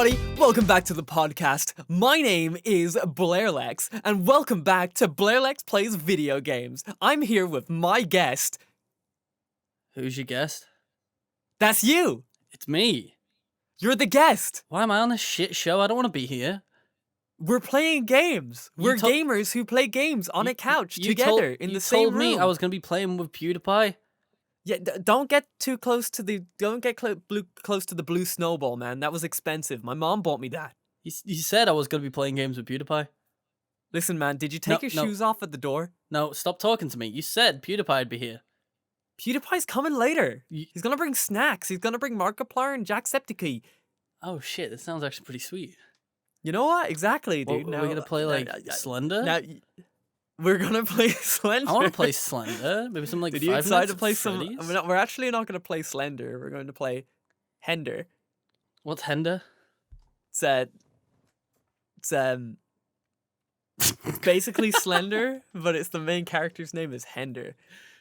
everybody, welcome back to the podcast. My name is Blairlex, and welcome back to Blairlex Plays Video Games. I'm here with my guest. Who's your guest? That's you! It's me. You're the guest! Why am I on this shit show? I don't want to be here. We're playing games. We're gamers who play games on a couch together in the same room. You told me I was going to be playing with PewDiePie. Yeah, don't get too close to the close to the blue snowball, man. That was expensive. My mom bought me that. You said I was going to be playing games with PewDiePie. Listen, man, did you take your shoes off at the door? No, stop talking to me. You said PewDiePie'd be here. PewDiePie's coming later. He's gonna bring snacks. He's gonna bring Markiplier and Jacksepticeye. Oh shit, that sounds actually pretty sweet. You know what? Exactly, dude. Are we gonna play like Slender? Now, we're gonna play Slender. I want to play Slender. Maybe some like. Did you decide to play some? We're actually not gonna play Slender. We're going to play Hender. What's Hender? It's basically Slender, but it's the main character's name is Hender.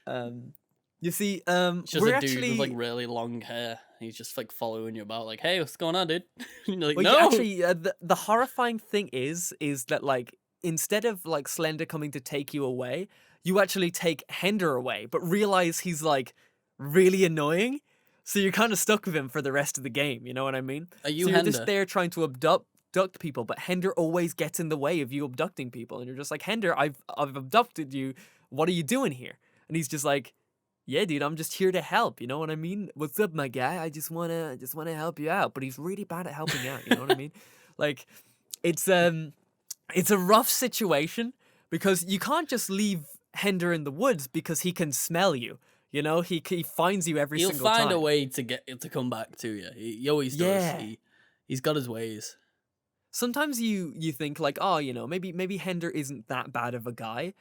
You see, it's just we're a dude actually with like really long hair. He's just like following you about, like, "Hey, what's going on, dude?" And you're like, well, "No." Actually, the horrifying thing is that like instead of like Slender coming to take you away, you actually take Hender away, but realize he's like really annoying, so you're kind of stuck with him for the rest of the game. You know what I mean? Are you so you're Hender? just there trying to abduct people, but Hender always gets in the way of you abducting people, and you're just like, Hender, I've abducted you. What are you doing here? And he's just like, yeah, dude, I'm just here to help. You know what I mean? What's up, my guy? I just wanna help you out. But he's really bad at helping out. You know what I mean? Like, it's a rough situation because you can't just leave Hender in the woods because he can smell you. You know, he finds you every single time. He'll find a way to come back to you. He always does. Yeah. He's got his ways. Sometimes you think like, oh, you know, maybe Hender isn't that bad of a guy,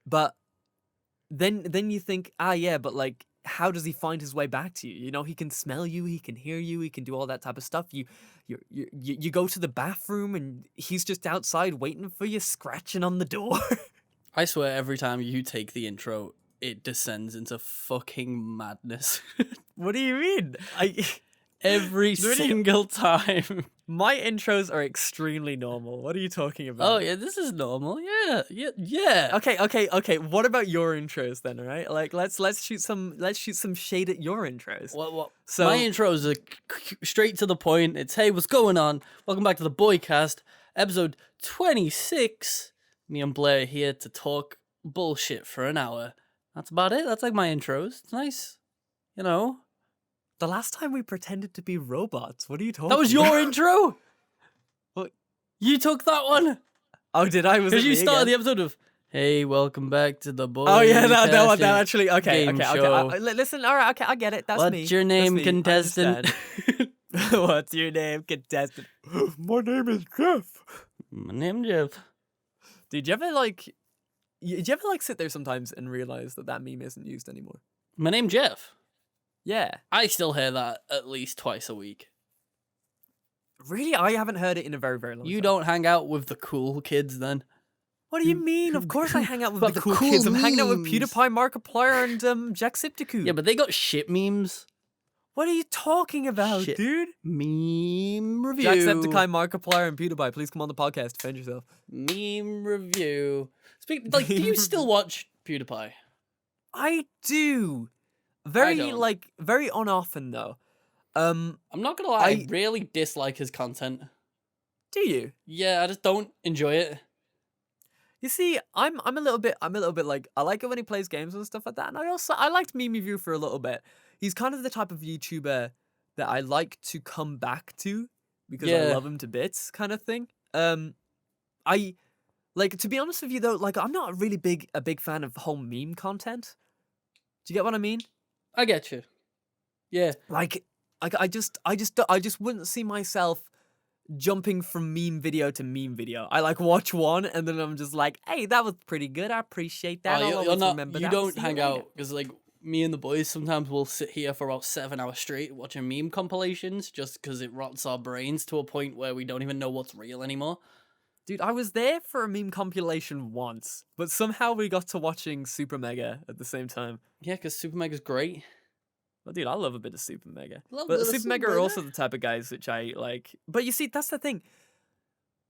but then you think, yeah, but like, how does he find his way back to you? You know, he can smell you, he can hear you, he can do all that type of stuff. You go to the bathroom and he's just outside waiting for you, scratching on the door. I swear, every time you take the intro, it descends into fucking madness. What do you mean? Every single time. My intros are extremely normal. What are you talking about? Oh yeah, this is normal. Yeah. Okay. What about your intros then? All right, like let's shoot some shade at your intros. What? So my intros are straight to the point. It's, hey, what's going on? Welcome back to the Boicast, episode 26. Me and Blair here to talk bullshit for an hour. That's about it. That's like my intros. It's nice, you know. The last time we pretended to be robots. What are you talking about? That was your intro? What? You took that one? Oh, did I? Because you started the episode of, hey, welcome back to the Boicast. Oh, yeah, that actually, okay. Listen, all right, okay, I get it. That's me. What's your name, contestant? What's your name, contestant? My name is Jeff. My name's Jeff. Dude, do you ever sit there sometimes and realize that meme isn't used anymore? My name's Jeff. Yeah. I still hear that at least twice a week. Really? I haven't heard it in a very, very long time. You don't hang out with the cool kids then? What do you mean? Of course I hang out with the cool kids. I'm hanging out with PewDiePie, Markiplier, and Jacksepticeye. Yeah, but they got shit memes. What are you talking about, dude? Meme review. Jacksepticeye, Markiplier, and PewDiePie, please come on the podcast. Defend yourself. Meme review. Do you still watch PewDiePie? I do. Very unoften though. I'm not gonna lie, I really dislike his content. Do you? Yeah, I just don't enjoy it. You see, I'm a little bit like, I like it when he plays games and stuff like that, and I liked Meme Review for a little bit. He's kind of the type of YouTuber that I like to come back to because I love him to bits, kind of thing. I like, to be honest with you though, like, I'm not really a big fan of whole meme content. Do you get what I mean? I get you. Yeah. Like I just wouldn't see myself jumping from meme video to meme video. I like watch one and then I'm just like, hey, that was pretty good. I appreciate that. You don't hang out because like me and the boys sometimes will sit here for about 7 hours straight watching meme compilations just because it rots our brains to a point where we don't even know what's real anymore. Dude, I was there for a meme compilation once, but somehow we got to watching Super Mega at the same time. Yeah, because Super Mega's great. Well, dude, I love a bit of Super Mega. Love But little Super Super Mega are Mega. also the type of guys which I like. But you see, that's the thing.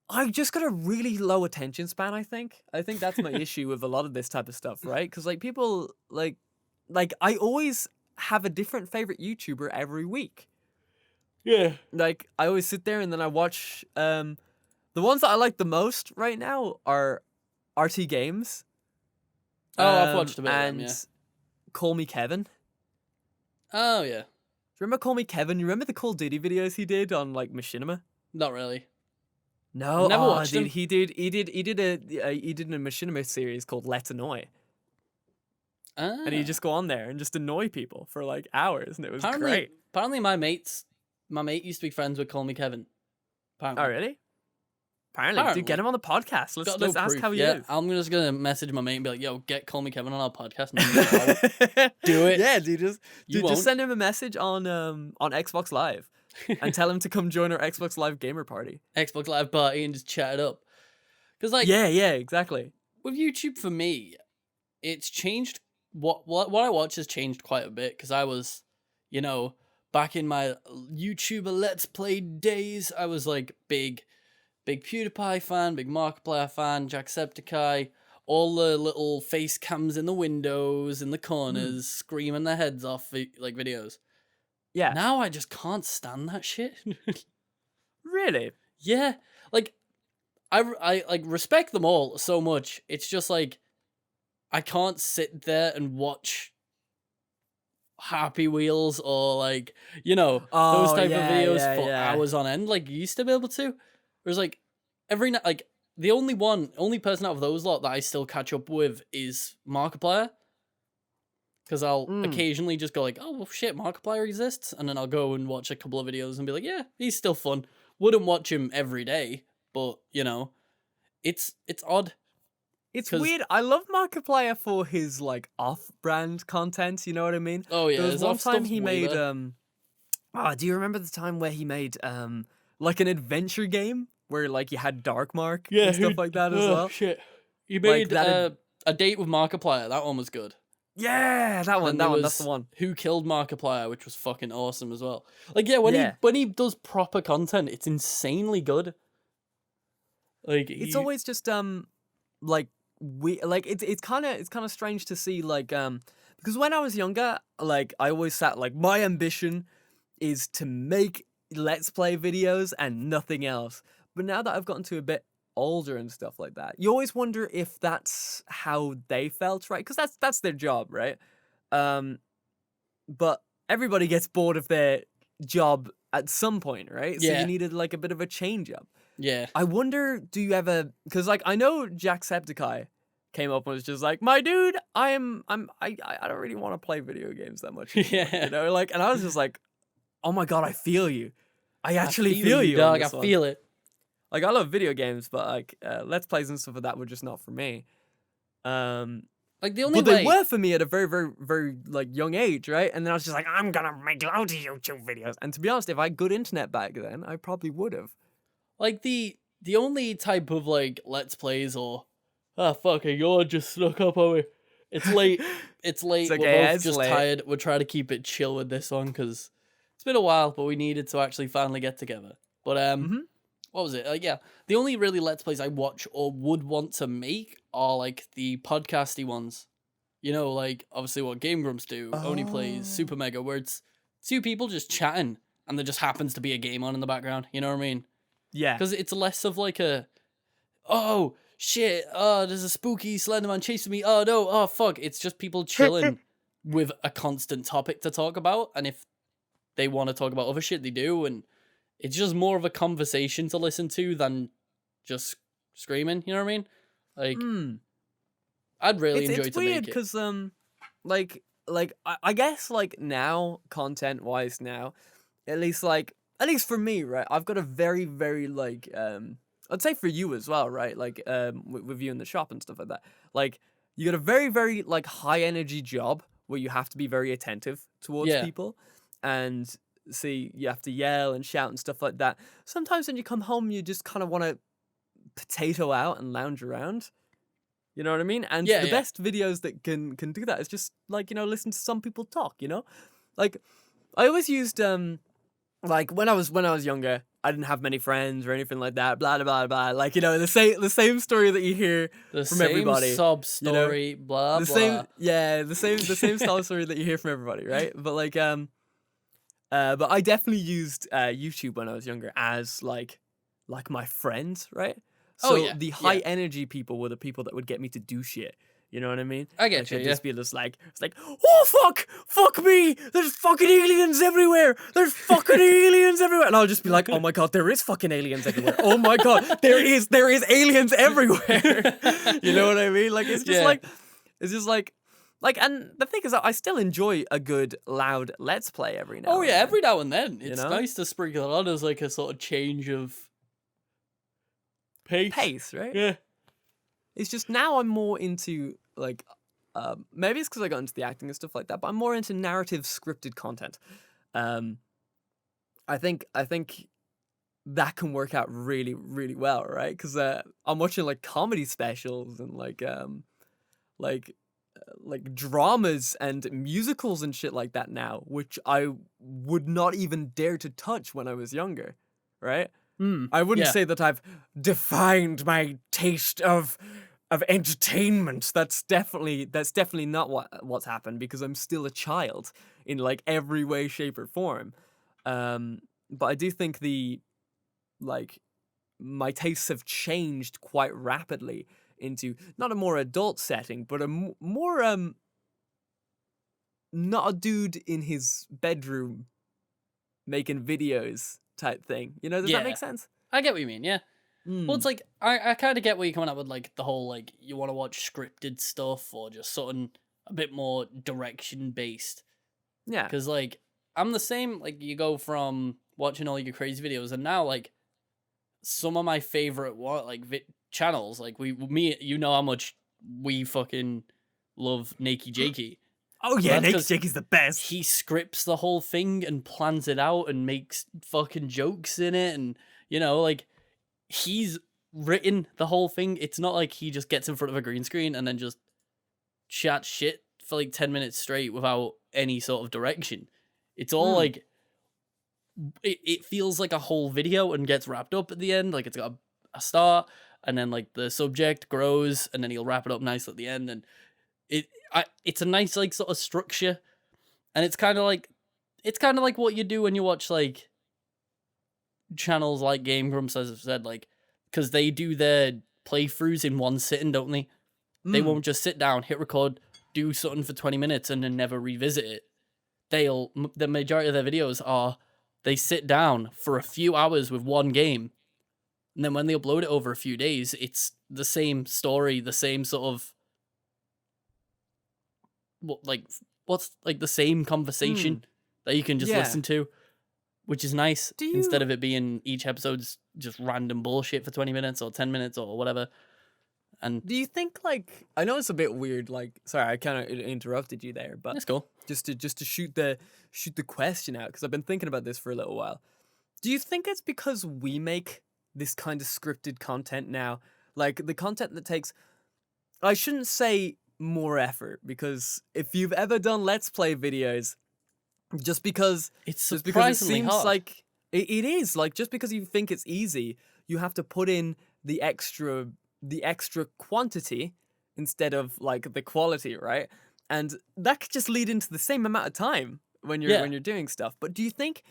I just got a really low attention span, I think. I think that's my issue with a lot of this type of stuff, right? Because, like, people, like, I always have a different favorite YouTuber every week. Yeah. Like, I always sit there and then I watch, the ones that I like the most right now are RT Games. Oh, I've watched a bit of them, and yeah. Call Me Kevin. Do Oh, yeah. you remember Call Me Kevin? You remember the Call Duty videos he did on, like, Machinima? Not really. No, Never watched dude, him. he did a Machinima series called Let's Annoy, and he'd Ah. just go on there and just annoy people for like hours, and it was great. Apparently my mate used to be friends with Call Me Kevin. Apparently. Oh, really? Apparently, dude, get him on the podcast. Got Let's no ask proof. how he Yeah, is. I'm just gonna message my mate and be like, "Yo, get Call Me Kevin on our podcast." No, do it. Yeah, dude, You just won't. send him a message on Xbox Live and tell him to come join our Xbox Live gamer party. Xbox Live party and just chat it up. Because like, Yeah, exactly. with YouTube for me, it's changed. What I watch has changed quite a bit. Because I was, back in my YouTuber Let's Play days, I was like big PewDiePie fan, big Markiplier fan, Jacksepticeye, all the little face cams in the windows, in the corners, screaming their heads off, like videos. Yeah. Now I just can't stand that shit. Really? Yeah, like I like respect them all so much. It's just like I can't sit there and watch Happy Wheels or like those Oh, type of yeah, videos for yeah. hours on end like you used to be able to. Whereas like every night, like the only person out of those lot that I still catch up with is Markiplier. Because I'll occasionally just go like, oh well, shit, Markiplier exists, and then I'll go and watch a couple of videos and be like, yeah, he's still fun. Wouldn't watch him every day, but it's odd. It's 'Cause- weird. I love Markiplier for his like off-brand content. You know what I mean? Oh yeah, There was his one off time stuff's he way made better. do you remember the time where he made like an adventure game where like you had Dark Mark and stuff like that as well? Shit, you Like, made that a date with Markiplier. That one was good. Yeah, that one. Then there That's the was one. Who Killed Markiplier, which was fucking awesome as well. Like when he does proper content, it's insanely good. Like It's always just like it's kind of strange to see like because when I was younger, like I always sat like my ambition is to make let's play videos and nothing else. But now that I've gotten to a bit older and stuff like that, you always wonder if that's how they felt, right? Because that's their job, right? But everybody gets bored of their job at some point, right? So Yeah. you needed like a bit of a change up. yeah. I wonder, do you ever? Because like I know Jacksepticeye came up and was just like, my dude, I don't really want to play video games that much anymore, Yeah. like, and I was just like, oh my god, I feel you. I actually feel you, on dog. I this one. feel it. Like I love video games, but like let's plays and stuff like that were just not for me. Like the only But way they were for me at a very, very, very like young age, right? And then I was just like, I'm gonna make loads of YouTube videos. And to be honest, if I had good internet back then, I probably would have. like the only type of like let's plays or fuck it, you're just snuck up on me. It's late. It's late. It's We're okay, both it's just late. tired. We're trying to keep it chill with this one because it's been a while, but we needed to actually finally get together. But what was it? Yeah, the only really let's plays I watch or would want to make are like the podcasty ones. Like obviously what Game Grumps do, Only Plays, Super Mega, where it's two people just chatting and there just happens to be a game on in the background. You know what I mean? Yeah. Because it's less of like a, oh shit, there's a spooky Slenderman chasing me. Oh no, oh fuck. It's just people chilling with a constant topic to talk about, and if they want to talk about other shit, they do, and it's just more of a conversation to listen to than just screaming. You know what I mean? Like, I'd really enjoy it's to weird make it. because like I guess like now content wise now, at least for me, right? I've got a very, very like I'd say for you as well, right? Like with you in the shop and stuff like that. Like you got a very, very like high energy job where you have to be very attentive towards Yeah. people, and see you have to yell and shout and stuff like that. Sometimes when you come home, you just kind of want to potato out and lounge around. You know what I mean? And Yeah, the yeah. best videos that can do that is just like, listen to some people talk, like I always used like when I was younger, I didn't have many friends or anything like that. Blah blah blah blah. Like the same story that you hear The from same everybody. sob You know, story, blah the blah. same yeah the same style story that you hear from everybody, right? But but I definitely used YouTube when I was younger as like my friends, right? Oh So yeah, the yeah. high energy people were the people that would get me to do shit. You know what I mean? I get Like you. they'd Yeah. just be just like, it's like, oh fuck me! There's fucking aliens everywhere! There's fucking aliens everywhere! And I'll just be like, oh my god, there is fucking aliens everywhere! Oh my god, there is aliens everywhere! You know what I mean? Like Yeah. it's just like, and the thing is that I still enjoy a good loud let's play every now Oh and yeah, then. every now and then it's know? nice to sprinkle it on as like a sort of change of pace. Pace, right? Yeah. It's just now I'm more into like, maybe it's because I got into the acting and stuff like that, but I'm more into narrative scripted content. Um, I think that can work out really really well, right? Because I'm watching like comedy specials and like like dramas and musicals and shit like that now, which I would not even dare to touch when I was younger, right? I wouldn't Yeah. say that I've defined my taste of entertainment. That's definitely not what's happened because I'm still a child in like every way, shape, or form. But I do think like my tastes have changed quite rapidly into not a more adult setting, but a more not a dude in his bedroom making videos type thing. You know, does that Yeah. make sense? I get what you mean. Yeah. Well, Mm. it's like I kind of get where you're coming at with like the whole like you want to watch scripted stuff or just something a bit more direction based. Yeah. Because like I'm the same. Like you go from watching all your crazy videos and now like some of my favorite channels like me you know how much we fucking love Nakey Jakey. Oh yeah, That's Naked 'cause Jake is the best. he scripts the whole thing and plans it out and makes fucking jokes in it and you know like he's written the whole thing. It's not like he just gets in front of a green screen and then just chats shit for like 10 minutes straight without any sort of direction. It's all like it feels like a whole video and gets wrapped up at the end. Like it's got a start and then like the subject grows and then he'll wrap it up nice at the end and it's a nice like sort of structure and it's kind of like what you do when you watch like channels like Game Grumps, as I've said, like because they do their playthroughs in one sitting, don't they? They won't just sit down, hit record, do something for 20 minutes and then never revisit it. The majority of their videos are they sit down for a few hours with one game and then when they upload it over a few days it's the same story, the same sort of what's like the same conversation that you can just Yeah. listen to, which is nice Do instead you- of it being each episode's just random bullshit for 20 minutes or 10 minutes or whatever. And Do you think like I know it's a bit weird? Like, sorry, I kind of interrupted you there, but that's cool. just to shoot the question out because I've been thinking about this for a little while. Do you think it's because we make this kind of scripted content now, like the content that takes? I shouldn't say more effort because if you've ever done let's play videos, just because It's just because it surprisingly seems hard. like it is like just because you think it's easy, you have to put in the extra quantity instead of like the quality, right? And that could just lead into the same amount of time when Yeah. you're doing stuff. But do you think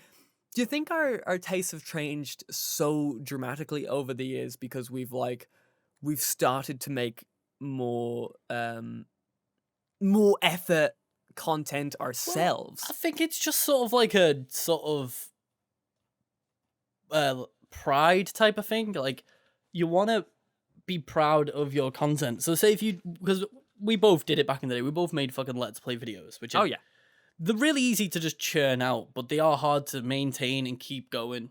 our tastes have changed so dramatically over the years because we've started to make more effort content ourselves? I think it's just sort of like a sort of pride type of thing. Like you want to be proud of your content. So say if you, because we both did it back in the day, we both made fucking let's play videos, which Oh are, yeah. they're really easy to just churn out, but they are hard to maintain and keep going.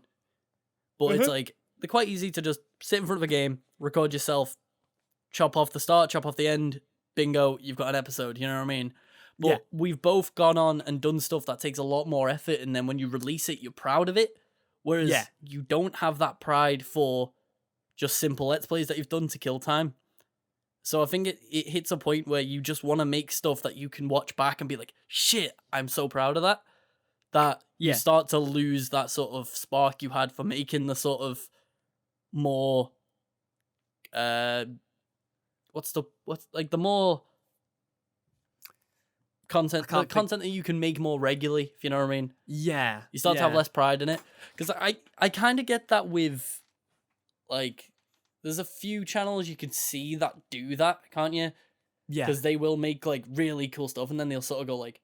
But it's like they're quite easy to just sit in front of a game, record yourself, chop off the start, chop off the end, bingo, you've got an episode, you know what I mean? But Yeah. we've both gone on and done stuff that takes a lot more effort, and then when you release it, you're proud of it. Whereas Yeah. you don't have that pride for just simple let's plays that you've done to kill time. So I think it hits a point where you just want to make stuff that you can watch back and be like, shit, I'm so proud of that. that you Yeah. start to lose that sort of spark you had for making the sort of more what's like the more content, the can't think. content that you can make more regularly, if you know what I mean. Yeah. You start to have yeah. less pride in it. Because I kind of get that with, like, there's a few channels you can see that do that, can't you? Yeah. Because they will make, like, really cool stuff, and then they'll sort of go, like,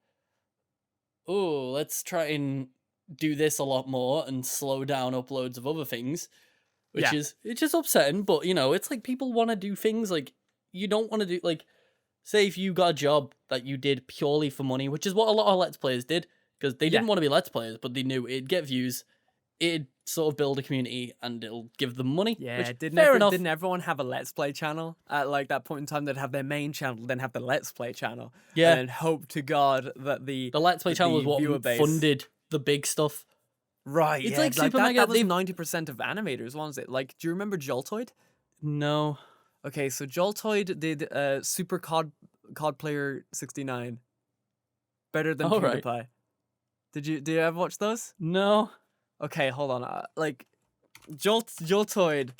oh, let's try and do this a lot more and slow down uploads of other things, which Yeah. is, it's just upsetting, but, you know, it's like people want to do things, like, you don't want to do, like, say if you got a job that you did purely for money, which is what a lot of Let's Players did, because they didn't want to be Let's Players, but they knew it'd get views, it'd sort of build a community, and it'll give them money. Yeah, which, didn't fair enough. didn't everyone have a Let's Play channel at like that point in time? They'd have their main channel, then have the Let's Play channel, Yeah. and then hope to God that the Let's Play that channel was the what viewer base funded the big stuff. Right, It's yeah, like Super that, Mega, that was they've- 90% of animators, wasn't it? Like, do you remember Joltoid? No. Okay, so Joltoid did Super COD Player 69 better than Alright. PewDiePie. Did you ever watch those? No. Okay, hold on. Like Joltoid,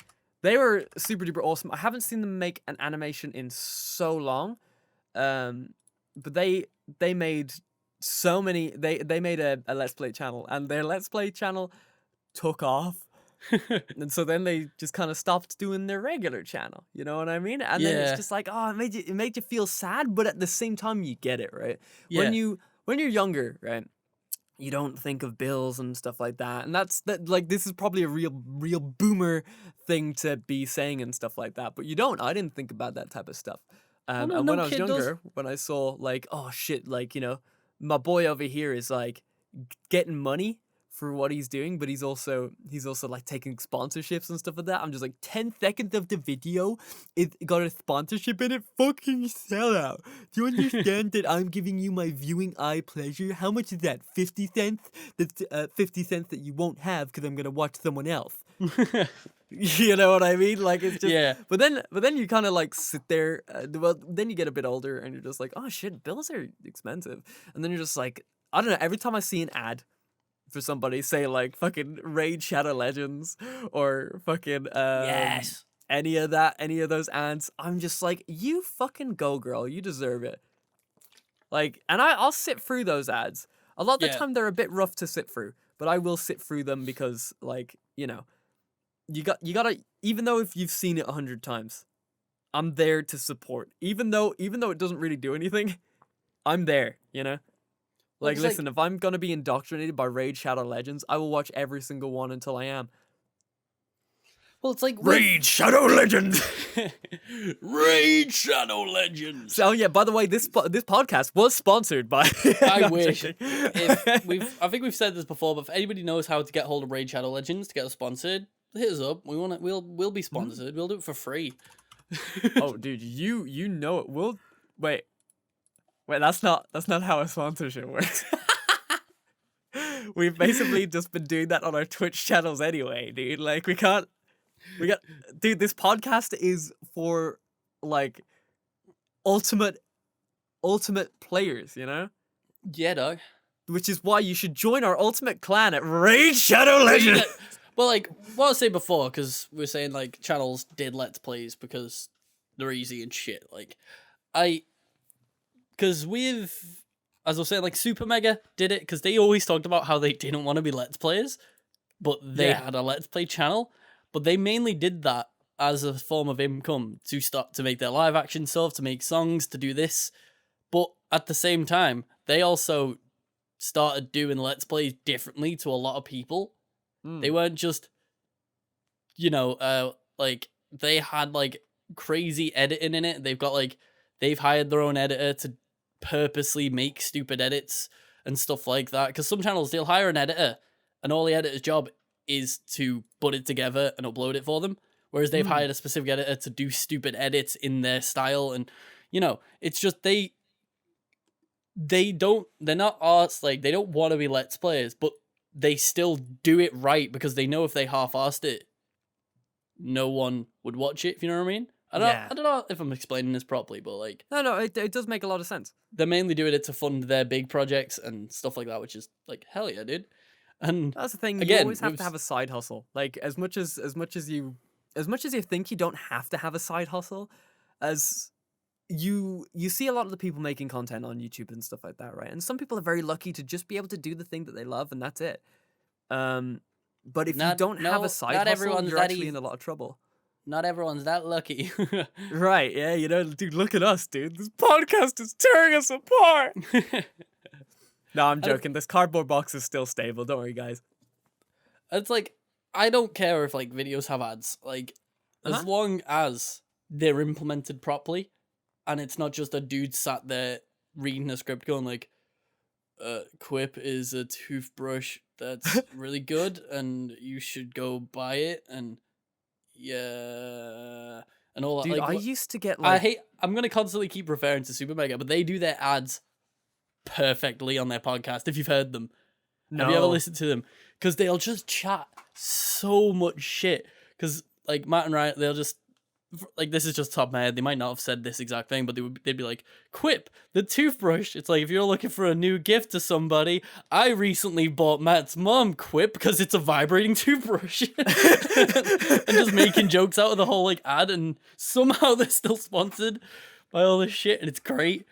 they were super duper awesome. I haven't seen them make an animation in so long, but they made so many. They made a Let's Play channel, and their Let's Play channel took off. And so then they just kind of stopped doing their regular channel. You know what I mean? And then Yeah. it's just like, oh, it made you feel sad, but at the same time you get it, right? Yeah. When you're younger, right? You don't think of bills and stuff like that. And that's like this is probably a real boomer thing to be saying and stuff like that. But you don't. I didn't think about that type of stuff. no, And no when I was kid does. younger, when I saw like, oh shit, like, you know, my boy over here is like getting money for what he's doing, but he's also like taking sponsorships and stuff like that. I'm just like, 10 seconds of the video, it got a sponsorship in it. Fucking sellout. Do you understand that I'm giving you my viewing eye pleasure? How much is that? 50 cents? That's 50 cents that you won't have because I'm gonna watch someone else. You know what I mean? Like, it's just, Yeah. But then you kind of like sit there. Well, then you get a bit older and you're just like, oh shit, bills are expensive. And then you're just like, I don't know. Every time I see an ad for somebody, say like fucking Raid Shadow Legends or fucking Yes. any of those ads, I'm just like, you fucking go, girl. You deserve it. Like, and I'll sit through those ads. A lot of the Yeah. time they're a bit rough to sit through, but I will sit through them because, like, you know, you gotta, even though if you've seen it 100 times, I'm there to support. Even though it doesn't really do anything, I'm there, you know? Well, Like, it's like- listen, if I'm gonna be indoctrinated by Raid Shadow Legends, I will watch every single one until I am. Well, it's like Shadow Legends! Raid Shadow Legends. So, yeah, by the way, this podcast was sponsored by... I No, I'm wish. joking. I think we've said this before, but if anybody knows how to get hold of Raid Shadow Legends to get us sponsored, hit us up. We want it. We'll be sponsored. We'll do it for free. Oh, dude, you know it. We'll... Wait, that's not how a sponsorship works. We've basically just been doing that on our Twitch channels anyway, dude. Like, dude, this podcast is for, like, ultimate players, you know? Yeah, dog. Which is why you should join our ultimate clan at Raid Shadow Legends. Well, like what I was saying before, because we were saying like channels did Let's Plays because they're easy and shit. Like, because as I was saying, like Super Mega did it because they always talked about how they didn't want to be Let's Players, but they Yeah. had a Let's Play channel. But they mainly did that as a form of income to start to make their live action stuff, to make songs, to do this. But at the same time, they also started doing Let's Plays differently to a lot of people. They weren't just, you know, like they had like crazy editing in it. They've hired their own editor to purposely make stupid edits and stuff like that. Because some channels, they'll hire an editor and all the editor's job is to put it together and upload it for them. Whereas they've hired a specific editor to do stupid edits in their style. And, you know, it's just they're not arts, like they don't want to be Let's Players, but they still do it right because they know if they half-assed it, no one would watch it, if you know what I mean? Yeah. I don't know if I'm explaining this properly, but like No, it does make a lot of sense. they're mainly doing it to fund their big projects and stuff like that, which is like hell yeah, dude. And That's the thing. You again, always have to have a side hustle. Like as much as you think you don't have to have a side hustle, as you see a lot of the people making content on YouTube and stuff like that, right? And some people are very lucky to just be able to do the thing that they love, and that's it. But if you don't have a side hustle, you're actually in a lot of trouble. Not everyone's that lucky. Right? Yeah. Dude, look at us, dude. This podcast is tearing us apart. No, I'm joking. This cardboard box is still stable. Don't worry, guys. It's like I don't care if like videos have ads, like as long as they're implemented properly, and it's not just a dude sat there reading a script going like, Quip is a toothbrush that's really good, and you should go buy it, and yeah, and all that. Dude, like, I used to get like I'm gonna constantly keep referring to Super Mega, but they do their ads perfectly on their podcast. If you've heard them, have you ever listened to them? Because they'll just chat so much shit. Because like Matt and Ryan, they'll just like, this is just top of my head. They might not have said this exact thing, but they'd be like, Quip, the toothbrush. It's like, if you're looking for a new gift to somebody, I recently bought Matt's mom Quip because it's a vibrating toothbrush. And just making jokes out of the whole like ad, and somehow they're still sponsored by all this shit, and it's great.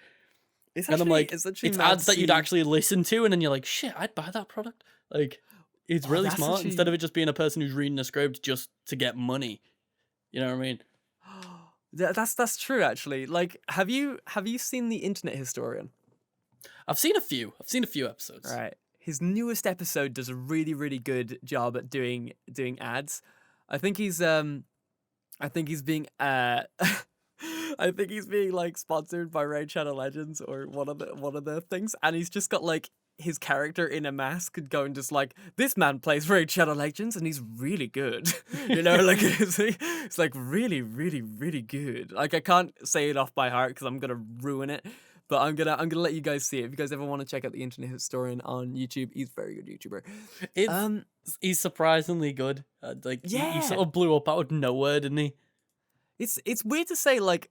And I'm like, it's ads that you'd actually listen to, and then you're like, shit, I'd buy that product. Like, it's really smart, instead of it just being a person who's reading a script just to get money. You know what I mean? That's true, actually. Like, have you seen The Internet Historian? I've seen a few episodes. Right. His newest episode does a really, really good job at doing ads. I think he's being I think he's being like sponsored by Raid Shadow Legends or one of the things, and he's just got like his character in a mask going just like, this man plays Raid Shadow Legends and he's really good. You know, like it's like really, really, really good. Like I can't say it off by heart because I'm gonna ruin it, but I'm gonna let you guys see it. If you guys ever want to check out The Internet Historian on YouTube, he's a very good YouTuber. He's surprisingly good. He sort of blew up out of nowhere, didn't he? It's weird to say, like,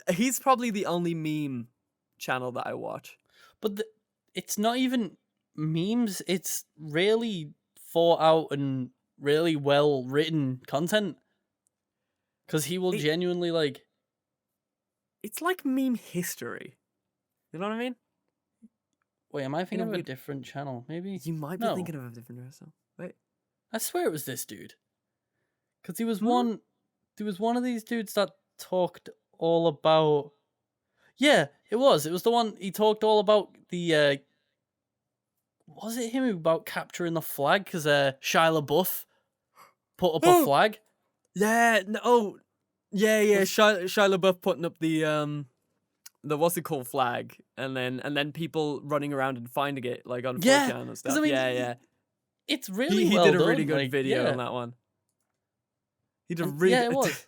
he's probably the only meme channel that I watch. But it's not even memes. It's really thought out and really well written content. Because he will genuinely like... It's like meme history. You know what I mean? Wait, am I thinking of a different channel? Maybe? You might be thinking of a different channel. Wait. I swear it was this dude. Because he was one... There was one of these dudes that talked all about... Yeah, it was. It was the one he talked all about the... Was it him about capturing the flag? Because Shia LaBeouf put up a flag? Yeah, no, yeah. Shia LaBeouf putting up the what's it called flag, and then people running around and finding it like on 4chan and stuff. I mean, yeah. It's really he well did a done. really good video on that one. He did a really it was.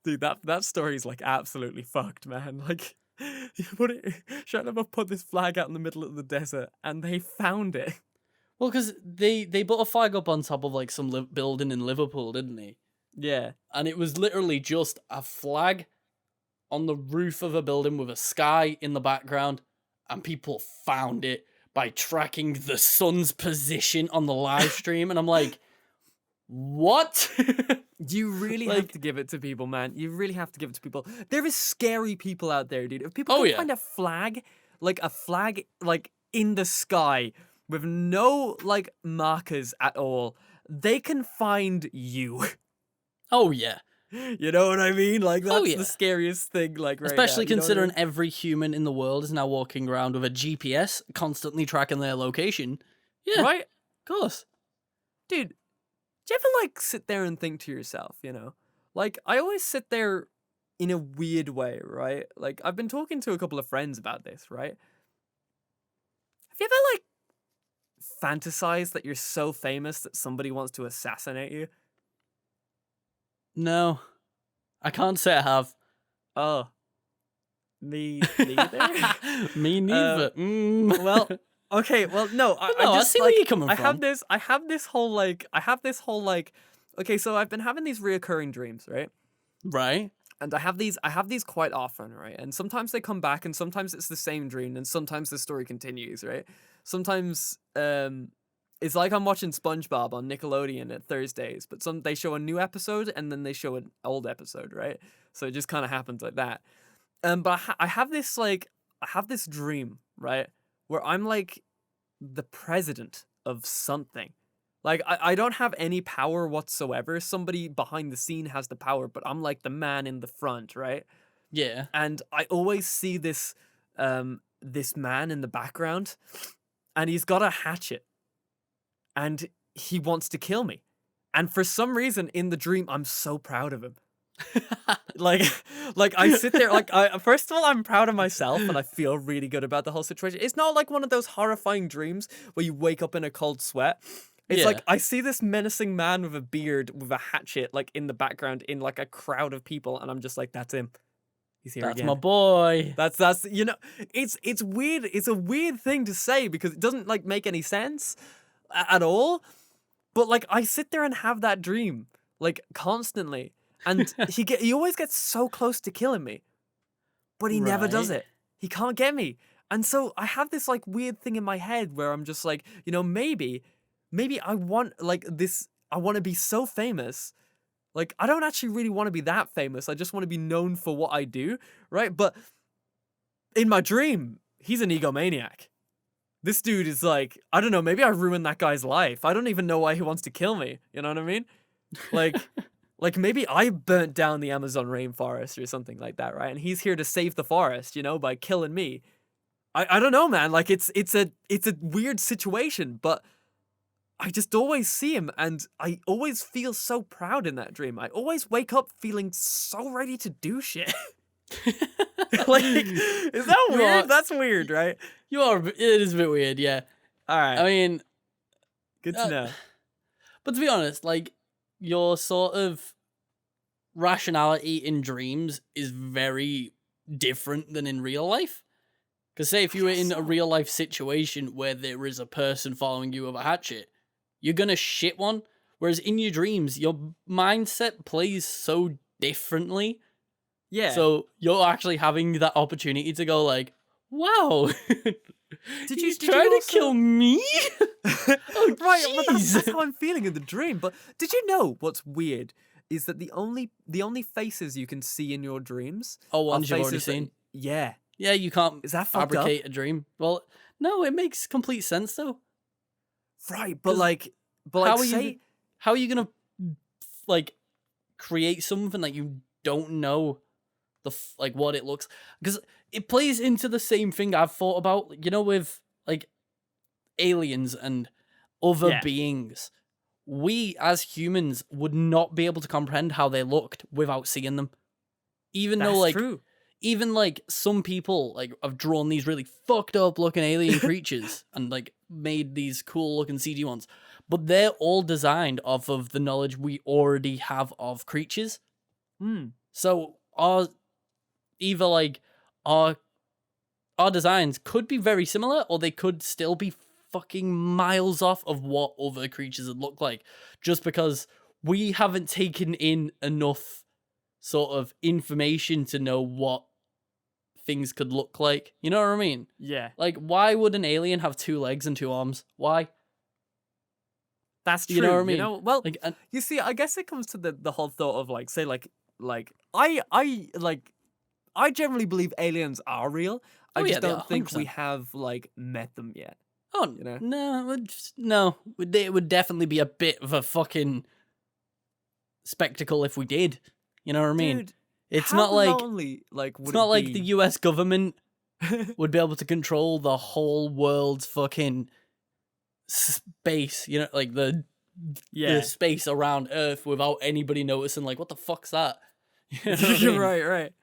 Dude, that story's like absolutely fucked, man. Like, Shia LaBeouf put this flag out in the middle of the desert, and they found it. Well, because they put a flag up on top of like some building in Liverpool, didn't they? Yeah. And it was literally just a flag on the roof of a building with a sky in the background, and people found it by tracking the sun's position on the live stream, and I'm like, what? You really have to give it to people, man. You really have to give it to people. There is scary people out there, dude. If people can find a flag like in the sky with no like markers at all, they can find you. Oh yeah. You know what I mean? Like that's the scariest thing, like right especially now, considering every human in the world is now walking around with a GPS constantly tracking their location. Yeah. Right? Of course. Dude, do you ever like sit there and think to yourself, you know? Like I always sit there in a weird way, right? Like I've been talking to a couple of friends about this, right? Have you ever like fantasized that you're so famous that somebody wants to assassinate you? No. I can't say I have. Oh. Me neither? Me neither. Well, okay, well, no, I see where you're coming from. I have this whole okay, so I've been having these reoccurring dreams, right? Right. And I have these quite often, right? And sometimes they come back, and sometimes it's the same dream, and sometimes the story continues, right? Sometimes it's like I'm watching SpongeBob on Nickelodeon at Thursdays, but they show a new episode and then they show an old episode, right? So it just kind of happens like that. But I have this dream, right, where I'm like the president of something. Like I don't have any power whatsoever. Somebody behind the scene has the power, but I'm like the man in the front, right? Yeah. And I always see this man in the background, and he's got a hatchet, and he wants to kill me. And for some reason in the dream, I'm so proud of him. Like, like I sit there, like, first of all, I'm proud of myself and I feel really good about the whole situation. It's not like one of those horrifying dreams where you wake up in a cold sweat. It's Yeah. like I see this menacing man with a beard with a hatchet, like, in the background in like a crowd of people, and I'm just like, that's him. He's here That's again. my boy. That's you know, it's weird. It's a weird thing to say because it doesn't like make any sense at all. But like I sit there and have that dream like constantly, and he always gets so close to killing me, but he never does Right. it. He can't get me, and so I have this like weird thing in my head where I'm just like, maybe I want like this. I want to be so famous. Like, I don't actually really want to be that famous. I just want to be known for what I do, right? But in my dream, he's an egomaniac. This dude is like, I don't know, maybe I ruined that guy's life. I don't even know why he wants to kill me. You know what I mean? Like, like maybe I burnt down the Amazon rainforest or something like that, right? And he's here to save the forest, by killing me. I don't know, man. Like, it's a weird situation, but I just always see him, and I always feel so proud in that dream. I always wake up feeling so ready to do shit. Like, is that You weird? are- That's weird, right? It is a bit weird, yeah. All right, I mean, good to know. but to be honest, like, your sort of rationality in dreams is very different than in real life. Because say if you were in a real life situation where there is a person following you with a hatchet, you're gonna shit one. Whereas in your dreams, your mindset plays so differently. Yeah. So you're actually having that opportunity to go like, wow, he's trying to kill me? Oh, right, but that's jeez. how I'm feeling in the dream. But did you know what's weird is that the only faces you can see in your dreams Oh, are ones you've already faces that- seen. Yeah. Yeah, you can't Is that fucked up? fabricate a dream. Well, no, it makes complete sense though. Right, but 'Cause like, how are say, you? How are you gonna like create something that you don't know like what it looks? Because it plays into the same thing I've thought about. With like aliens and other Yeah. beings, we as humans would not be able to comprehend how they looked without seeing them. Even that's though like true. even like some people like have drawn these really fucked up looking alien creatures and like made these cool looking CG ones, but they're all designed off of the knowledge we already have of creatures. So our designs could be very similar, or they could still be fucking miles off of what other creatures would look like, just because we haven't taken in enough sort of information to know what things could look like. You know what I mean? Yeah. Like, why would an alien have 2 legs and 2 arms? Why? That's true. You know what I mean? Well, Like, and, you see, I guess it comes to the whole thought of like, say, like I generally believe aliens are real. I Oh, just yeah, they don't are, think we 100%. have like met them yet. oh You know? no, it would definitely be a bit of a fucking spectacle if we did. You know what I mean? Dude, It's how not like lonely, like, would it's not it like be? the US government would be able to control the whole world's fucking space, like the space around Earth without anybody noticing, like, what the fuck's that? You know what I You're mean? right.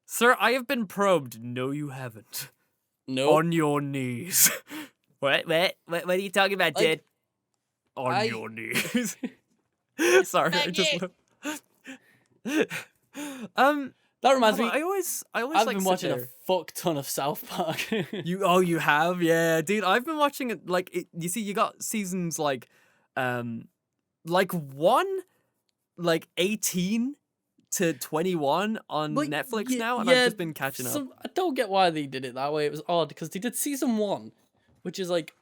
Sir, I have been probed. No, you haven't. Nope. On your knees. What are you talking about, Like, Dad? On I- your knees. Sorry, I just. That reminds me, I always I've like been sit watching there. a fuck ton of South Park. You have? Yeah, dude, I've been watching it you see, you got seasons like 1, like 18 to 21 on Like, Netflix now, and I've just been catching up. I don't get why they did it that way. It was odd because they did season 1, which is like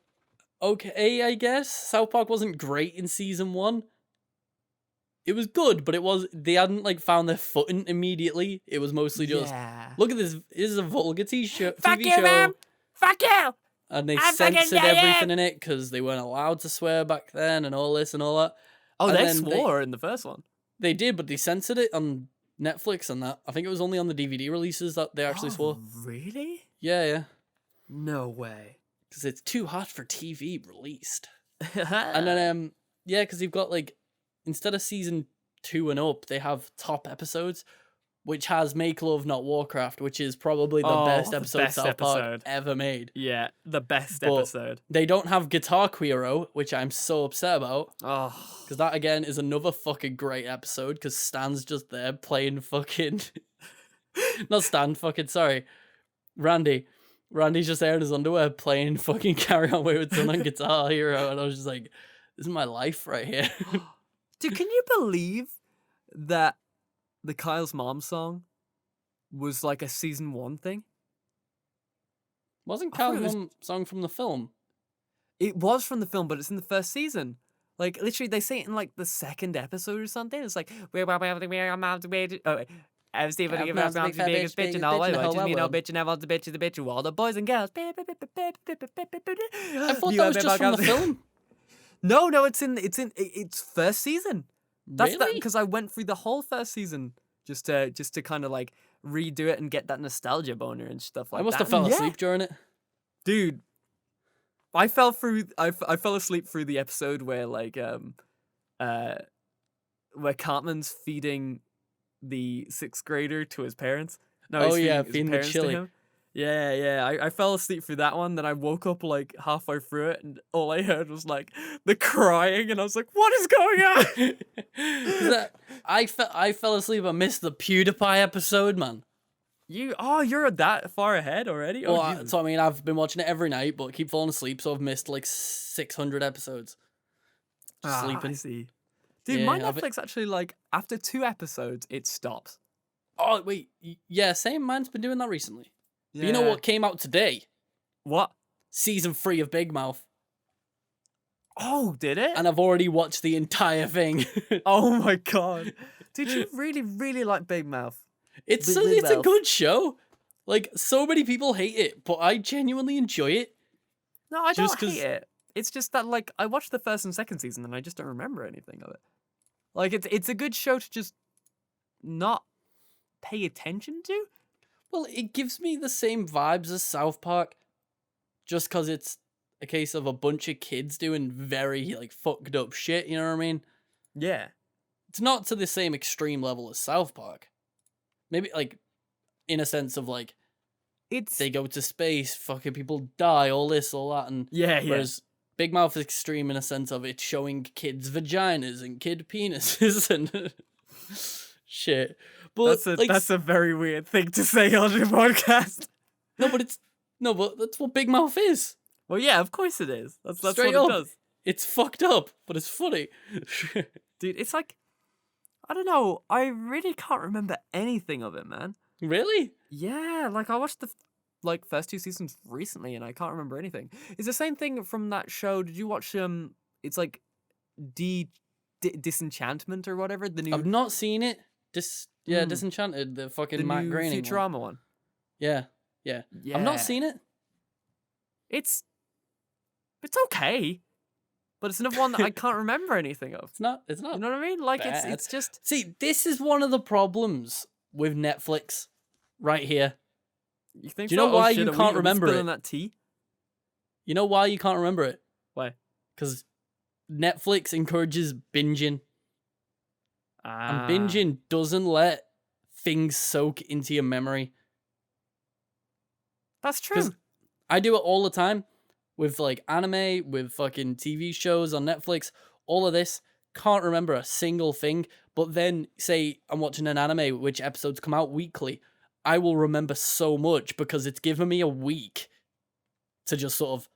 okay, I guess. South Park wasn't great in season 1. It was good, but they hadn't like found their footing immediately. It was mostly just look at this. This is a vulgar TV show. Fuck you, Mom! Fuck you! And they I'm censored fucking dying! everything in it because they weren't allowed to swear back then, and all this and all that. Oh, And they then swore in the first one. They did, but they censored it on Netflix and that. I think it was only on the DVD releases that they actually swore. Really? Yeah. No way. Because it's too hot for TV released. And then, because you've got like, instead of season 2 and up, they have top episodes, which has Make Love Not Warcraft, which is probably the best episode South Park ever made. Yeah, the best But episode. They don't have Guitar Queero, which I'm so upset about. Oh, Because that, again, is another fucking great episode, because Stan's just there playing fucking... Not Stan, fucking, sorry. Randy. Randy's just there in his underwear playing fucking Carry On Wayward Son on Guitar Hero, and I was just like, this is my life right here. dude, can you believe that the Kyle's Mom song was like a season 1 thing? Wasn't I thought Kyle's it was- Mom song from the film? It was from the film, but it's in the first season. Like, literally, they say it in like the second episode or something. It's like, we're mom to wait. Oh, wait. I was Stephen, give us the biggest bitch in the whole world. Just me, no bitch, and everyone's the bitch is the bitch. All the boys and girls. I thought that was just from the film. No, it's first season. That's Really? because I went through the whole first season just to kind of like redo it and get that nostalgia boner and stuff like that. I must have fell asleep during it. Dude. I fell asleep through the episode where like where Cartman's feeding the 6th grader to his parents. No, he's feeding the parents to chili. him. Yeah. I fell asleep through that one. Then I woke up like halfway through it, and all I heard was like the crying, and I was like, "What is going on?" I fell asleep. I missed the PewDiePie episode, man. You're that far ahead already. Well, Jesus. so I mean, I've been watching it every night, but keep falling asleep, so I've missed like 600 episodes. Just sleeping. I see. Dude, Yeah, my I've- Netflix actually like after 2 episodes it stops. Oh wait, yeah, same. Mine's been doing that recently. But you know what came out today? What? Season 3 of Big Mouth, Oh, did it? and I've already watched the entire thing. Oh my god. Did you really, really like Big Mouth? It's Big a Mouth. good show. Like, so many people hate it, but I genuinely enjoy it. No, I Just don't 'cause- hate it. It's just that like I watched the first and second season and I just don't remember anything of it. Like it's a good show to just not pay attention to. Well, it gives me the same vibes as South Park, just because it's a case of a bunch of kids doing very, like, fucked up shit, you know what I mean? Yeah. It's not to the same extreme level as South Park. Maybe, like, in a sense of, like, It's they go to space, fucking people die, all this, all that, and yeah. whereas Big Mouth is extreme in a sense of it's showing kids' vaginas and kid penises and shit. But That's a very weird thing to say on your podcast. but that's what Big Mouth is. Well, yeah, of course it is. That's Straight what up. it does. It's fucked up, but it's funny. Dude, it's like I don't know. I really can't remember anything of it, man. Really? Yeah, like I watched the first 2 seasons recently and I can't remember anything. It's the same thing from that show. Did you watch it's like Disenchantment or whatever, the new I've not seen it. Disenchanted, the fucking the Matt new Groening one. Futurama one. Yeah. Yeah. I've not seen it. It's okay. But it's another one that I can't remember anything of. It's not You know what I mean? Like bad. it's just See, this is one of the problems with Netflix right here. you think Do you know so? why Shit, you are we- can't are we remember spilling it? that tea? You know why you can't remember it? Why? Because Netflix encourages binging. And binging doesn't let things soak into your memory. That's true. 'Cause I do it all the time with like anime, with fucking TV shows on Netflix, all of this. Can't remember a single thing. But then, say I'm watching an anime, which episodes come out weekly, I will remember so much because it's given me a week to just sort of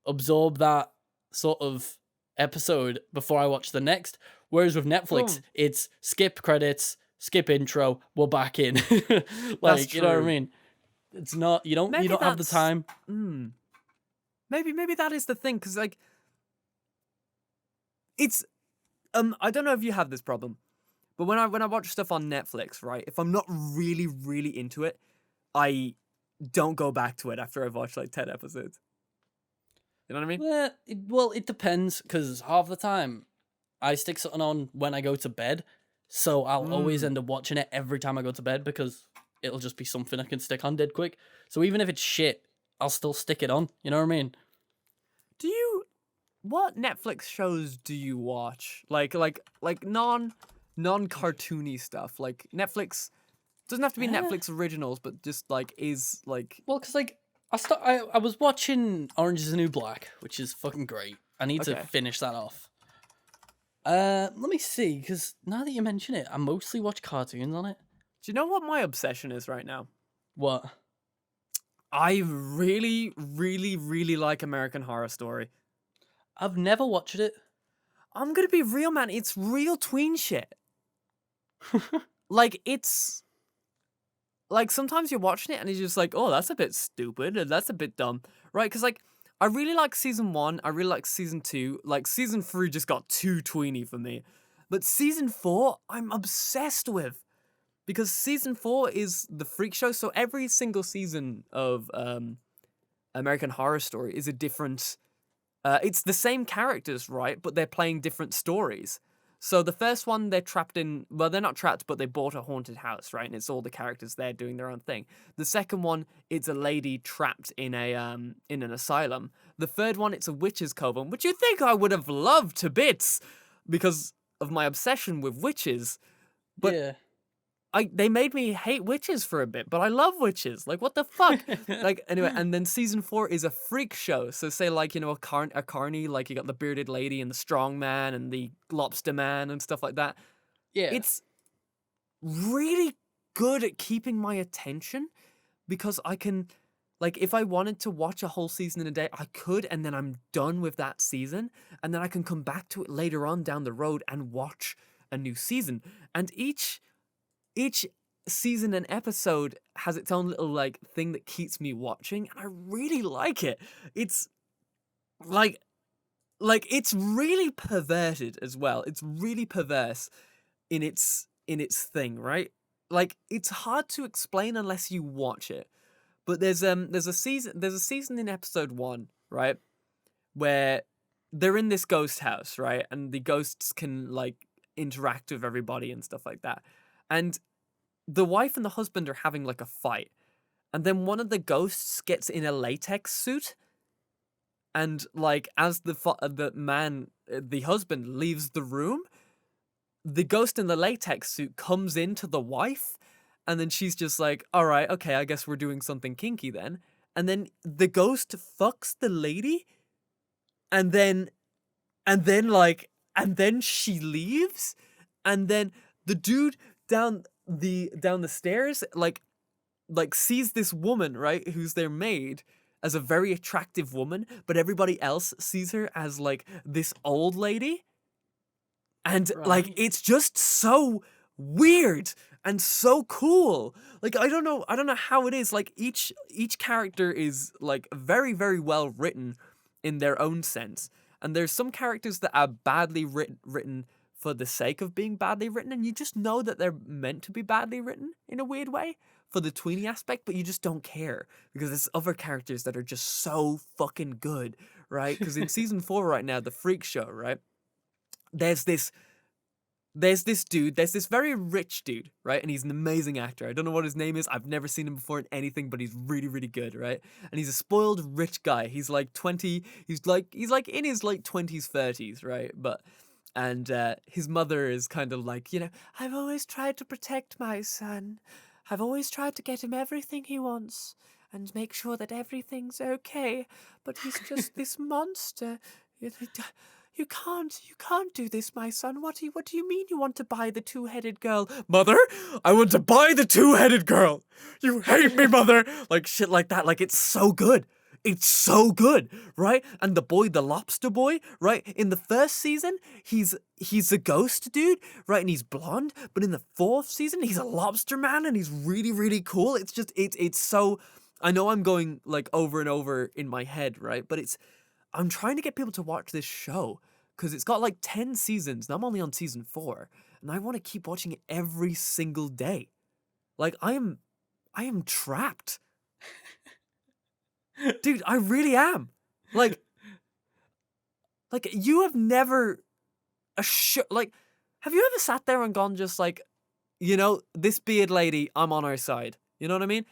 absorb that sort of episode before I watch the next. Whereas with Netflix, Oh. it's skip credits, skip intro, we're back in. That's You know what I true. mean? It's not you don't Maybe have the that's time. maybe that is the thing, because like it's I don't know if you have this problem, but when I watch stuff on Netflix, right? If I'm not really into it, I don't go back to it after I've watched like 10 episodes. You know what I mean? It depends because half the time I stick something on when I go to bed, so I'll always Mm. end up watching it every time I go to bed because it'll just be something I can stick on dead quick. So even if it's shit, I'll still stick it on. You know what I mean? Do you what Netflix shows do you watch? Like non-cartoony stuff. Like Netflix doesn't have to be Eh, Netflix originals, but just like is like well, because like I was watching Orange Is the New Black, which is fucking great. I need to okay. finish that off. Let me see, because now that you mention it, I mostly watch cartoons on it. Do you know what my obsession is right now? What? I really like American Horror Story. I've never watched it. I'm gonna be real, man. It's real tween shit. Like it's like sometimes you're watching it and you're just like, oh, that's a bit stupid and that's a bit dumb, right? Because like I really like season 1, I really like season 2. Like season 3 just got too tweeny for me, but season 4 I'm obsessed with because season 4 is the freak show. So every single season of American Horror Story is a different. It's the same characters, right? But they're playing different stories. So the first one, they're trapped in. Well, they're not trapped, but they bought a haunted house, right? And it's all the characters there doing their own thing. The second one, it's a lady trapped in an asylum. The third one, it's a witch's coven, which you think I would have loved to bits because of my obsession with witches. But Yeah. they made me hate witches for a bit, but I love witches. Like, what the fuck? Like, anyway, and then season 4 is a freak show. So say like, you know, a carny, like you got the bearded lady and the strong man and the lobster man and stuff like that. Yeah. It's really good at keeping my attention because I can, like, if I wanted to watch a whole season in a day, I could, and then I'm done with that season, and then I can come back to it later on down the road and watch a new season. And each season and episode has its own little like thing that keeps me watching, and I really like it. It's like it's really perverted as well. It's really perverse in its thing, right? Like it's hard to explain unless you watch it. But there's a season in episode 1, right? Where they're in this ghost house, right? And the ghosts can like interact with everybody and stuff like that. And the wife and the husband are having like a fight, and then one of the ghosts gets in a latex suit, and like as the husband leaves the room, the ghost in the latex suit comes into the wife, and then she's just like, all right, okay, I guess we're doing something kinky then. And then the ghost fucks the lady, and then she leaves, and then the dude down the stairs like sees this woman, right, who's their maid, as a very attractive woman, but everybody else sees her as like this old lady. And like Right. it's just so weird and so cool. Like I don't know how it is. Like each character is like very well written in their own sense. And there's some characters that are badly written for the sake of being badly written, and you just know that they're meant to be badly written in a weird way for the tweeny aspect, but you just don't care because there's other characters that are just so fucking good, right? Because in season 4 right now, the freak show, right? There's this dude, there's this very rich dude, right? And he's an amazing actor. I don't know what his name is. I've never seen him before in anything, but he's really good, right? And he's a spoiled rich guy. He's like 20, he's like in his like 20s, 30s, right? But and his mother is kind of like, you know, I've always tried to protect my son. I've always tried to get him everything he wants and make sure that everything's okay. But he's just this monster. You can't do this, my son. What do you mean you want to buy the two-headed girl? Mother, I want to buy the two-headed girl. You hate me, mother. Like shit like that. Like it's so good. It's so good, right? And the lobster boy, right? In the first season, he's a ghost dude, right? And he's blonde. But in the fourth season, he's a lobster man, and he's really, really cool. It's just it's so. I know I'm going like over and over in my head, right? But I'm trying to get people to watch this show because it's got like 10 seasons, and I'm only on season 4, and I want to keep watching it every single day. Like I am trapped. Dude, I really am. Like you have never have you ever sat there and gone just like, this beard lady, I'm on her side. You know what I mean?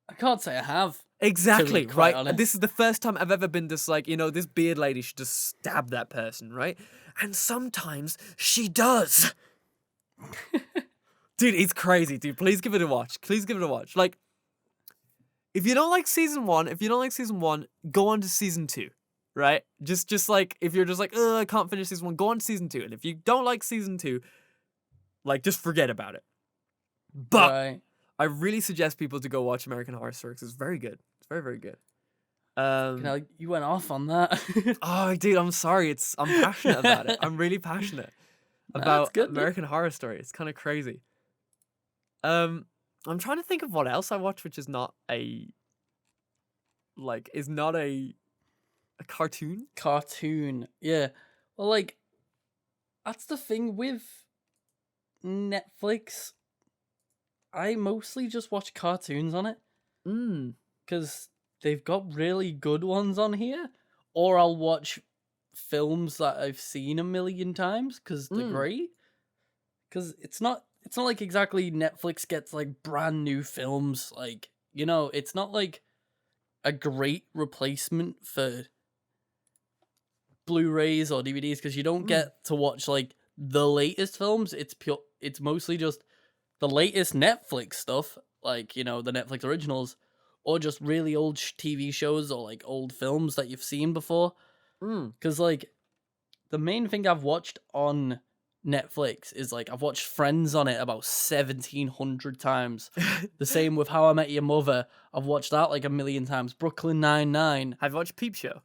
I can't say I have. Exactly, To be quite right? honest. This is the first time I've ever been just like, this beard lady should just stab that person, right? And sometimes she does. Dude, it's crazy, dude. Please give it a watch. Please give it a watch. Like, if you don't like season 1, go on to season 2, right? Just like, if you're just like, I can't finish season 1, go on to season 2. And if you don't like season 2, like, just forget about it. But Right. I really suggest people to go watch American Horror Story because it's very good. It's very, very good. You went off on that. Oh, dude, I'm sorry. I'm passionate about it. I'm really passionate about good, American Horror Story. It's kind of crazy. I'm trying to think of what else I watch, which is not a cartoon. Cartoon. Yeah. Well, like, that's the thing with Netflix. I mostly just watch cartoons on it. Because they've got really good ones on here. Or I'll watch films that I've seen a million times because they're great. Because it's not like exactly Netflix gets like brand new films. Like, it's not like a great replacement for Blu-rays or DVDs because you don't get to watch like the latest films. It's mostly just the latest Netflix stuff, like, the Netflix originals, or just really old TV shows or like old films that you've seen before. Because like the main thing I've watched on Netflix is like I've watched Friends on it about 1,700 times. The same with How I Met Your Mother. I've watched that like a million times. Brooklyn Nine-Nine. Have you watched Peep Show?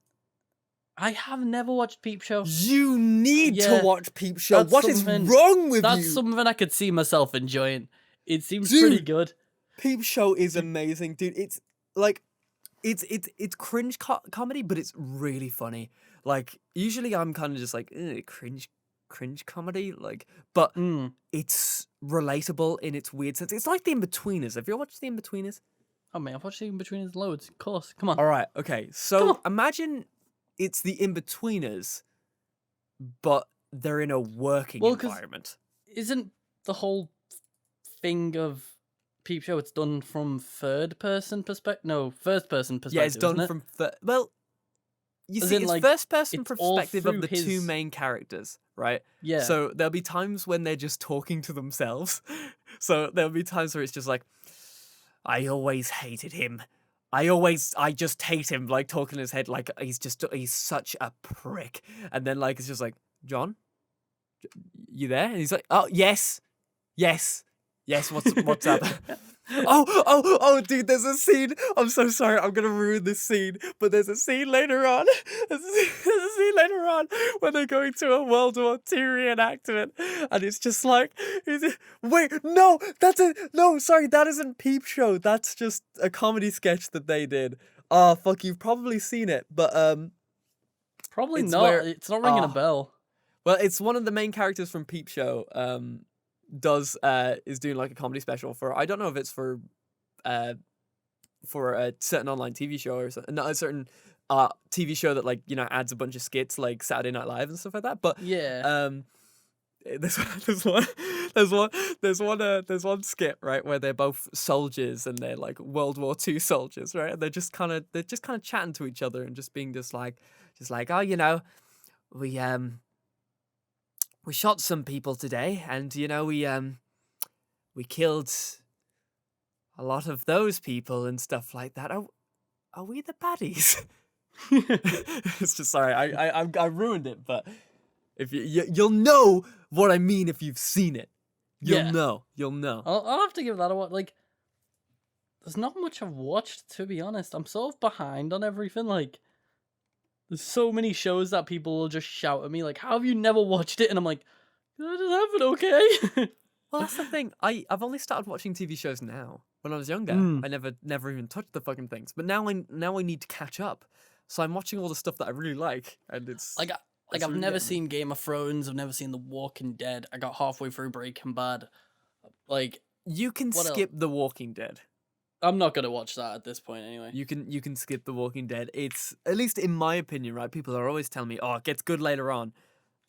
I have never watched Peep Show. You need to watch Peep Show. That's What is wrong with you? That's something I could see myself enjoying. It seems pretty good. Peep Show is amazing, dude. It's like it's cringe comedy, but it's really funny. Like usually I'm kind of just like cringe comedy, like, but it's relatable in its weird sense. It's like The In-Betweeners. Have you ever watched The In-Betweeners? Oh man, I've watched The In-Betweeners loads. Of course, come on. All right, okay. So imagine it's The In-Betweeners, but they're in a working environment. Isn't the whole thing of Peep Show, it's done from third-person perspective? No, first-person perspective. Yeah, it's done from you As see, in, it's like, first-person it's all perspective of through the two his- main characters, right? Yeah. So there'll be times when they're just talking to themselves. So there'll be times where it's just like, I always hated him. I just hate him, like talking in his head like he's such a prick. And then like it's just like, John, you there? And he's like, oh yes, what's up? Oh, dude, there's a scene. I'm so sorry, I'm gonna ruin this scene, but there's a scene later on. There's a scene later on when they're going to a World War II reenactment, and it's just like, wait, no, sorry, that isn't Peep Show. That's just a comedy sketch that they did. Oh, fuck, you've probably seen it, but Probably it's not. It's not ringing a bell. Well, it's one of the main characters from Peep Show. Is doing like a comedy special for, I don't know if it's for a certain online TV show or something, not a certain TV show that like adds a bunch of skits like Saturday Night Live and stuff like that. But Yeah. there's one skit, right, where they're both soldiers and they're like World War II soldiers, right? And they're just kind of chatting to each other and just being just like oh, we shot some people today, and we killed a lot of those people and stuff like that. Are we the baddies? It's just, sorry, I ruined it, but if you'll know what I mean if you've seen it. You'll know. I'll have to give that a watch. Like, there's not much I've watched, to be honest. I'm sort of behind on everything. Like, there's so many shows that people will just shout at me, like, how have you never watched it? And I'm like, I just haven't, okay? Well, that's the thing. I've only started watching TV shows now. When I was younger, Mm. I never even touched the fucking things. But now I need to catch up. So I'm watching all the stuff that I really like, and it's Like, it's I've really never getting me. seen Game of Thrones. I've never seen The Walking Dead. I got halfway through Breaking Bad. Like, You can what else? skip The Walking Dead. I'm not gonna watch that at this point anyway. You can skip The Walking Dead. It's, at least in my opinion, right? People are always telling me, "Oh, it gets good later on."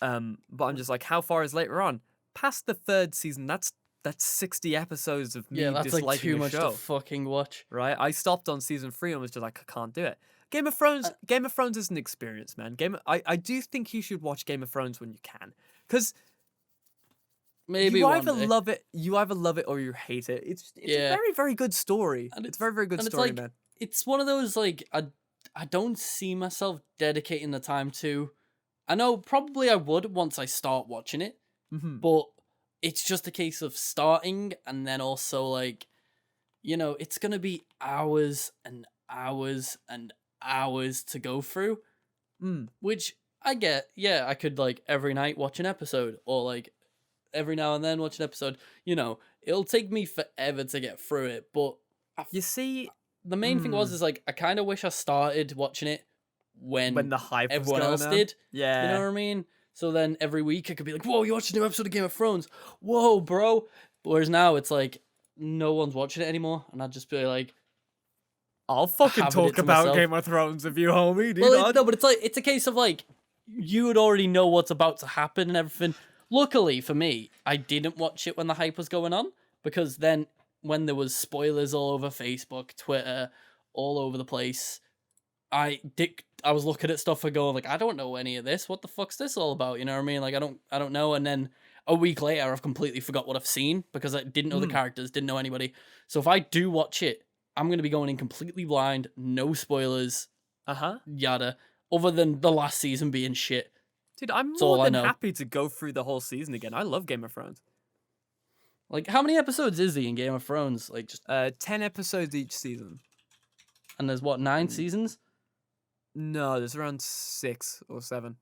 But I'm just like, how far is later on? Past the third season, that's 60 episodes of me Yeah, that's like disliking too a much show. to fucking watch. Right? I stopped on season 3 and was just like, I can't do it. Game of Thrones is an experience, man. I do think you should watch Game of Thrones when you can, because Maybe you one either day. love it or you hate it. It's a Yeah. very, very good story. And It's a very, very good and it's story, like, man. it's one of those, like, I don't see myself dedicating the time to. I know probably I would once I start watching it, Mm-hmm. but it's just a case of starting and then also, like, it's gonna be hours and hours and hours to go through, which I get. Yeah, I could, like, every night watch an episode, or like every now and then watch an episode. It'll take me forever to get through it, but You see, the main thing is like, I kind of wish I started watching it when when the hype was everyone going else on. did. Yeah. You know what I mean? So then every week I could be like, whoa, you watched a new episode of Game of Thrones. Whoa, bro. Whereas now it's like, no one's watching it anymore. And I'd just be like, I'll fucking having it talk to about myself. Game of Thrones if you homie, dude. well, no, but it's like, it's a case of like, you would already know what's about to happen and everything. Luckily for me, I didn't watch it when the hype was going on, because then when there was spoilers all over Facebook, Twitter, all over the place, I was looking at stuff and going like, I don't know any of this. What the fuck's this all about? You know what I mean? Like, I don't know. And then a week later, I've completely forgot what I've seen because I didn't know the characters, didn't know anybody. So if I do watch it, I'm gonna be going in completely blind, no spoilers, yada, other than the last season being shit. Dude, I'm That's all more I than know. happy to go through the whole season again. I love Game of Thrones. Like, how many episodes is he in Game of Thrones? Like, just 10 episodes each season. and there's what, 9 seasons? No, there's around 6 or 7.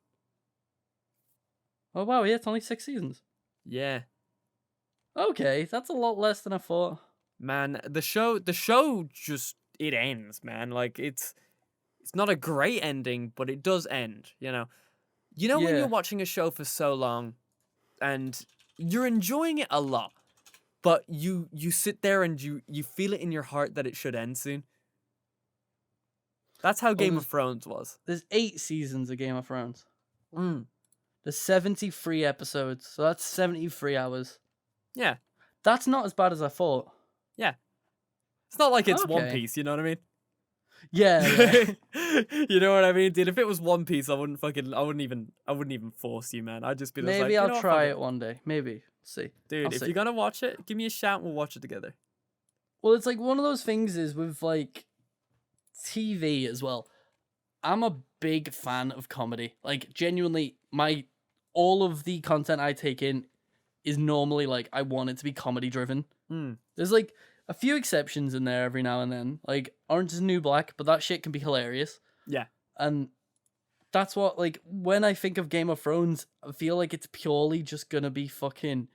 Oh wow, yeah, it's only 6 seasons. Yeah. Okay, that's a lot less than I thought. Man, the show just, it ends, man. Like, it's not a great ending, but it does end, you know. When Yeah. you're watching a show for so long and you're enjoying it a lot, but you sit there and you feel it in your heart that it should end soon. That's how Game of Thrones was. There's 8 seasons of Game of Thrones. Mm. There's 73 episodes, so that's 73 hours. Yeah. That's not as bad as I thought. Yeah. It's not like it's One Okay. Piece, you know what I mean? Yeah. You know what I mean, dude? If it was One Piece, I wouldn't even force you, man. I'd just be Maybe like, you know I'll what, try fuck it one day. Maybe. See. Dude, I'll if see. you're gonna watch it, give me a shout and we'll watch it together. Well, it's like one of those things is with like TV as well. I'm a big fan of comedy. Like, genuinely, all of the content I take in is normally like, I want it to be comedy driven. There's like a few exceptions in there every now and then, like Orange is the New Black, but that shit can be hilarious. Yeah. And that's what, like, when I think of Game of Thrones, I feel like it's purely just gonna be fucking,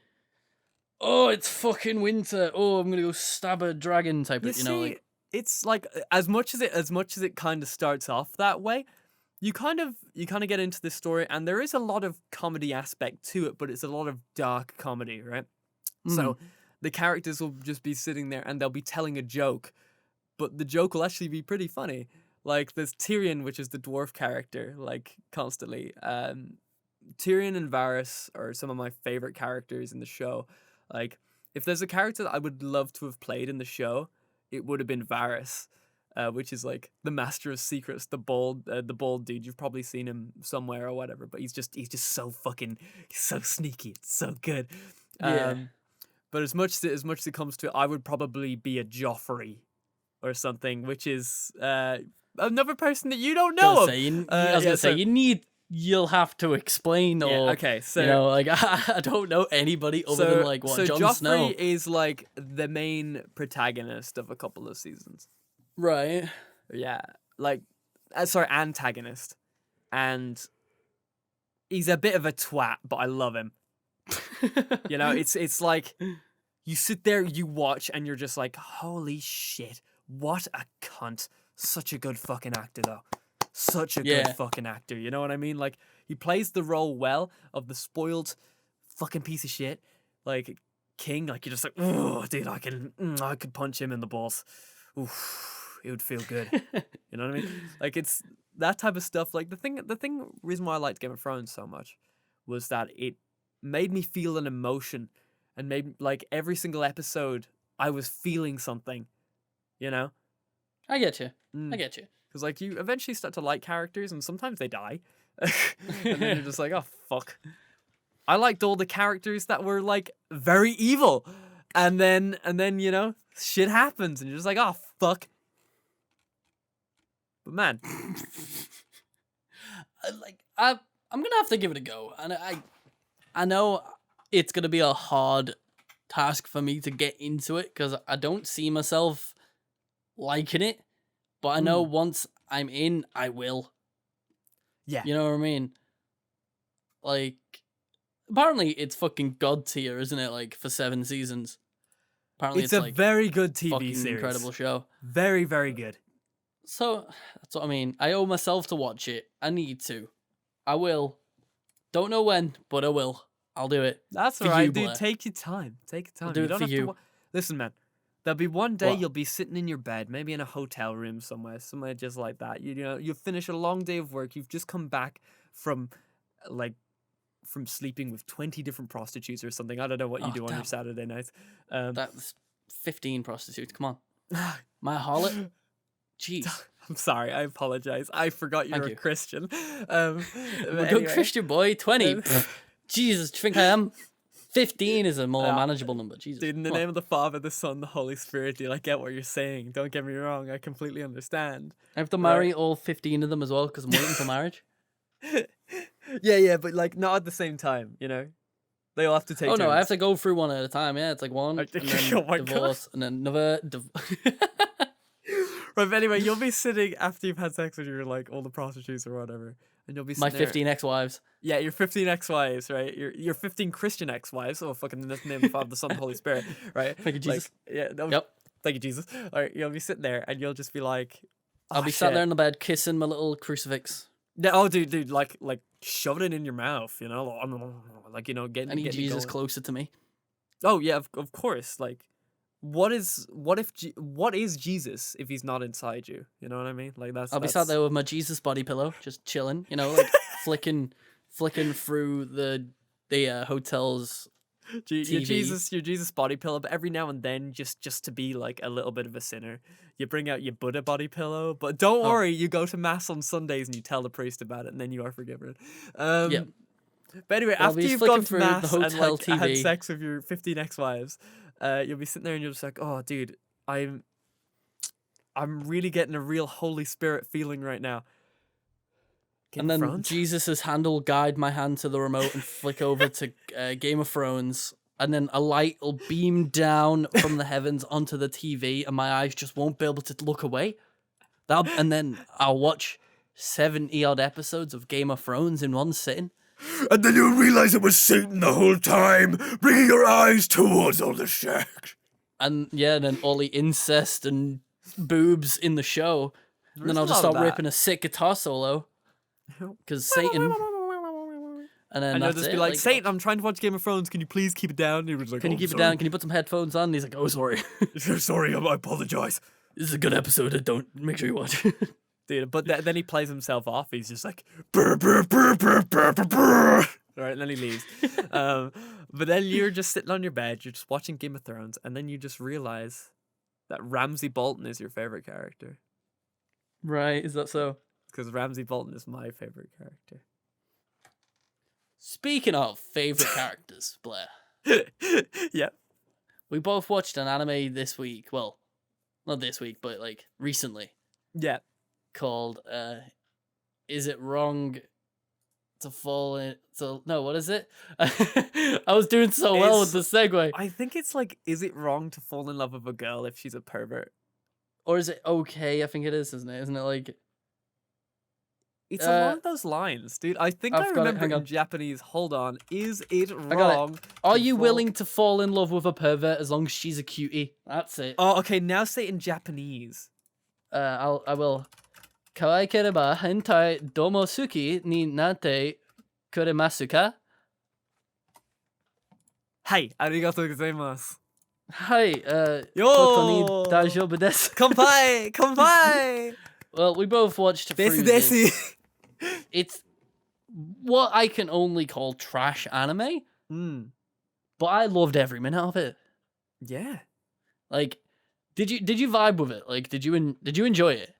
oh, it's fucking winter. Oh, I'm gonna go stab a dragon type of, like, it's like, as much as it kind of starts off that way, you kind of get into this story, and there is a lot of comedy aspect to it, but it's a lot of dark comedy, right? So the characters will just be sitting there and they'll be telling a joke, but the joke will actually be pretty funny. Like, there's Tyrion, which is the dwarf character, like, constantly. Tyrion and Varys are some of my favorite characters in the show. Like, if there's a character that I would love to have played in the show, it would have been Varys, which is like the master of secrets, the bald dude. You've probably seen him somewhere or whatever, but he's just so fucking, he's so sneaky. It's so good. Yeah. But as much as it comes to it, I would probably be a Joffrey or something, which is another person that you don't know of. I was gonna say, you need you'll have to explain, Yeah, or okay, so you know, like I don't know anybody other than like what Jon Joffrey Snow. is like the main protagonist of a couple of seasons. Right. Yeah, like sorry, antagonist, and he's a bit of a twat, but I love him. You know, it's like you sit there, you watch, and you're just like, holy shit, what a cunt! Such a good fucking actor, though. Such a good Yeah. fucking actor. You know what I mean? Like he plays the role well of the spoiled fucking piece of shit, like king. Like you're just like, oh, dude, I could punch him in the balls. Oof, it would feel good. You know what I mean? Like it's that type of stuff. Like reason why I liked Game of Thrones so much was that it made me feel an emotion, and made like every single episode I was feeling something. You know? I get you. I Mm. get you. Because like you eventually start to like characters, and sometimes they die, and then you're just like, oh fuck. I liked all the characters that were like very evil, and then you know shit happens, and you're just like, oh fuck. But man, I'm gonna have to give it a go, and I know it's gonna be a hard task for me to get into it because I don't see myself liking it, but I know once I'm in, I will. yeah, You know what I mean? Like, apparently it's fucking god tier, isn't it? Like for 7 seasons. Apparently it's it's a like very good TV fucking series. incredible show. Very, very good. So that's what I mean. I owe myself to watch it. I need to. I will. Don't know when, but I will. I'll do it. That's For all right, you, dude. Blair. Take your time. Take your time. I'll do you it don't for have you. to. Listen, man. There'll be one day What? you'll be sitting in your bed, maybe in a hotel room somewhere just like that. You know, you finish a long day of work. You've just come back from, like, from sleeping with 20 different prostitutes or something. I don't know what you Oh, do on your damn. Saturday nights. That's 15 prostitutes. Come on. My harlot? Jeez. I'm sorry. I apologize. I forgot you're Thank a you. Christian. I'm But a good anyway. Christian boy. 20. Jesus, do you think I am? 15 is a more Yeah. manageable number. Jesus. Dude, in the Come on. name of the Father, the Son, the Holy Spirit, dude, I get what you're saying. Don't get me wrong. I completely understand. I have to marry all 15 of them as well because I'm waiting for marriage. Yeah, but like not at the same time, you know? They all have to take Oh no, I have turns. to go through one at a time. Yeah, it's like one, and then Oh my God. divorce, and then another. Right, but anyway, you'll be sitting after you've had sex with your like all the prostitutes or whatever, and you'll be My sitting there- 15 ex-wives. Yeah, your 15 ex-wives, right? Your 15 Christian ex-wives. Oh, fucking in the name of the Father, the Son, the Holy Spirit, right? Thank you, Jesus. Like, yeah, no, Yep. Thank you, Jesus. All right, you'll be sitting there, and you'll just be like, I'll "Oh, be sat shit." there in the bed kissing my little crucifix. Yeah, oh, dude, like shoving it in your mouth, you know, like you know, I need getting Jesus going. closer to me. Oh yeah, of course. Like, what is Jesus if he's not inside you? You know what I mean? Like I'll be sat there with my Jesus body pillow, just chilling. You know, like flicking through the hotel's Your TV. Jesus body pillow, but every now and then, just to be like a little bit of a sinner, you bring out your Buddha body pillow. But don't Oh. worry, you go to mass on Sundays and you tell the priest about it, and then you are forgiven. Yeah. But anyway, I'll after be you've flicking gone to through the mass and hotel like had TV. sex with your 15 ex-wives, you'll be sitting there and you're just like, oh, dude, I'm really getting a real Holy Spirit feeling right now. Game And of then Thrones? Jesus' hand will guide my hand to the remote and flick over to Game of Thrones. And then a light will beam down from the heavens onto the TV, and my eyes just won't be able to look away. And then I'll watch 70 odd episodes of Game of Thrones in one sitting. And then you'll realize it was Satan the whole time, bringing your eyes towards all the sex. And yeah, and then all the incest and boobs in the show. And then I'll just start ripping a sick guitar solo. Because Satan. And then And you'll that's just it. be like, Satan, I'm trying to watch Game of Thrones. Can you please keep it down? And he was like, Can you keep it down? Can you put some headphones on? And he's like, oh, sorry. Sorry, I apologize. This is a good episode. Don't make sure you watch. Dude, but then he plays himself off. He's just like, brr, brr, brr, brr, brr, brr, brr. Right, and then he leaves. But then you're just sitting on your bed, you're just watching Game of Thrones, and then you just realize that Ramsay Bolton is your favorite character. Right, is that so? Because Ramsay Bolton is my favorite character. Speaking of favorite characters, Blair, Yeah. we both watched an anime this week. Well, not this week, but like recently, Yeah. called "Is It Wrong to fall in. So no, what is it? I was doing so well with the segue. I think it's like, is it wrong to fall in love with a girl if she's a pervert? Or is it okay? I think it is, isn't it? Isn't it like? It's along those lines, dude. I think I I've got it, remember hang in on. Japanese. Hold on. Is it got it. wrong? Are to you fall- willing to fall in love with a pervert as long as she's a cutie? That's it. Oh, okay. Now say it in Japanese. I will. Kawaii kereba hentai domo suki ni nate kuremasu ka? Hai, arigatou gozaimasu. Hi, Yo! koto ni daijoubu desu. Kanpai! Kanpai! Well, we both watched Desu through this. desu. It's what I can only call trash anime, but I loved every minute of it. Yeah. Like, did you vibe with it? Like, did you enjoy it?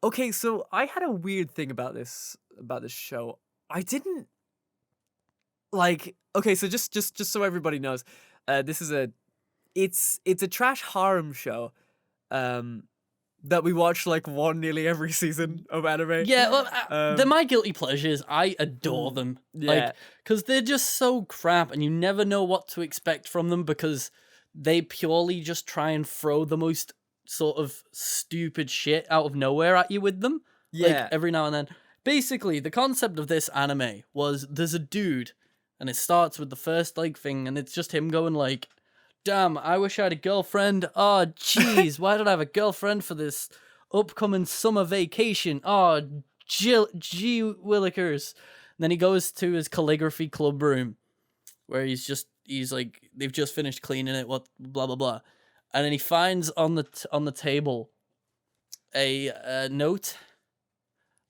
Okay, so I had a weird thing about this show. I didn't like. Okay, so just so everybody knows, this is it's a trash harem show, that we watch like nearly every season of anime. Yeah, well, they're my guilty pleasures. I adore them. Yeah. Like, because they're just so crap, and you never know what to expect from them because they purely just try and throw the most sort of stupid shit out of nowhere at you with them. Yeah. Like, every now and then. Basically, the concept of this anime was there's a dude, and it starts with the first like thing, and it's just him going like, damn, I wish I had a girlfriend. Oh, jeez, why don't I have a girlfriend for this upcoming summer vacation? Oh, gee willikers. And then he goes to his calligraphy club room where he's like, they've just finished cleaning it, what, blah, blah, blah. And then he finds on the table a note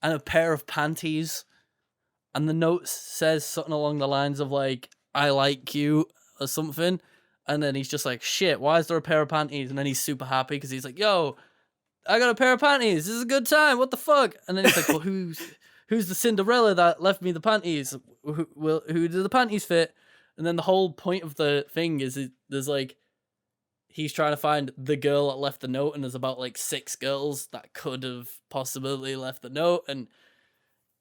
and a pair of panties. And the note says something along the lines of like, I like you or something. And then he's just like, shit, why is there a pair of panties? And then he's super happy because he's like, yo, I got a pair of panties. This is a good time. What the fuck? And then he's like, well, who's the Cinderella that left me the panties? Who do the panties fit? And then the whole point of the thing is there's like, he's trying to find the girl that left the note, and there's about like 6 girls that could have possibly left the note, and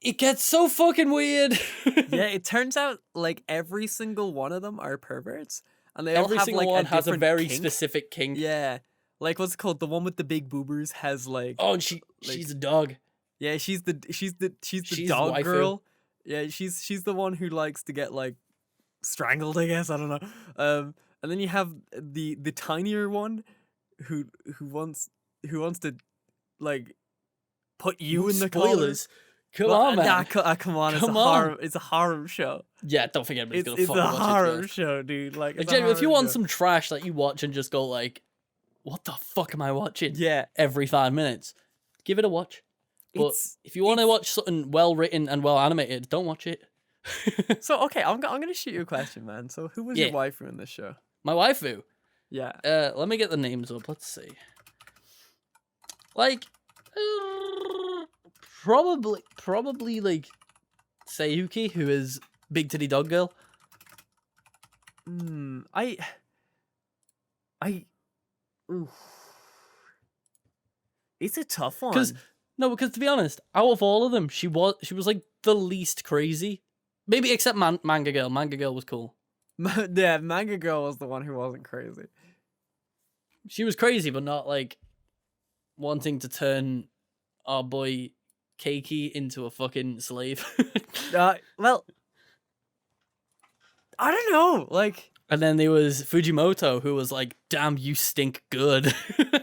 it gets so fucking weird. Yeah, it turns out like every single one of them are perverts. And they all Every have single like one has a different very kink. specific kink. Yeah. Like what's it called? The one with the big boobers has like Oh, and she's a dog. yeah, she's the She's dog waifu. girl. Yeah, she's the one who likes to get like strangled, I guess. I don't know. And then you have the tinier one who wants to like put you in the Spoilers. Come Well, on, man. nah, come on, Come on. it's a harem show. Yeah, don't think anybody's gonna It's fucking a watch it. horror show, dude. Like, it's a If you horror want show. some trash that you watch and just go like, what the fuck am I watching? Yeah, Every 5 minutes, give it a watch. But It's- if you want to watch something well written and well animated, don't watch it. so okay, I'm gonna shoot you a question, man. So who was your Yeah. waifu in this show? My waifu. Yeah, Let me get the names up. Let's see. Like, probably like Sayuki, who is Big Titty Dog Girl. I, oof. It's a tough one. Because to be honest, out of all of them, she was like the least crazy. Maybe except Manga Girl. Manga Girl was cool. Yeah, Manga Girl was the one who wasn't crazy. She was crazy, but not like wanting to turn our boy Keiki into a fucking slave. Well, I don't know. Like, And then there was Fujimoto, who was like, damn, you stink good.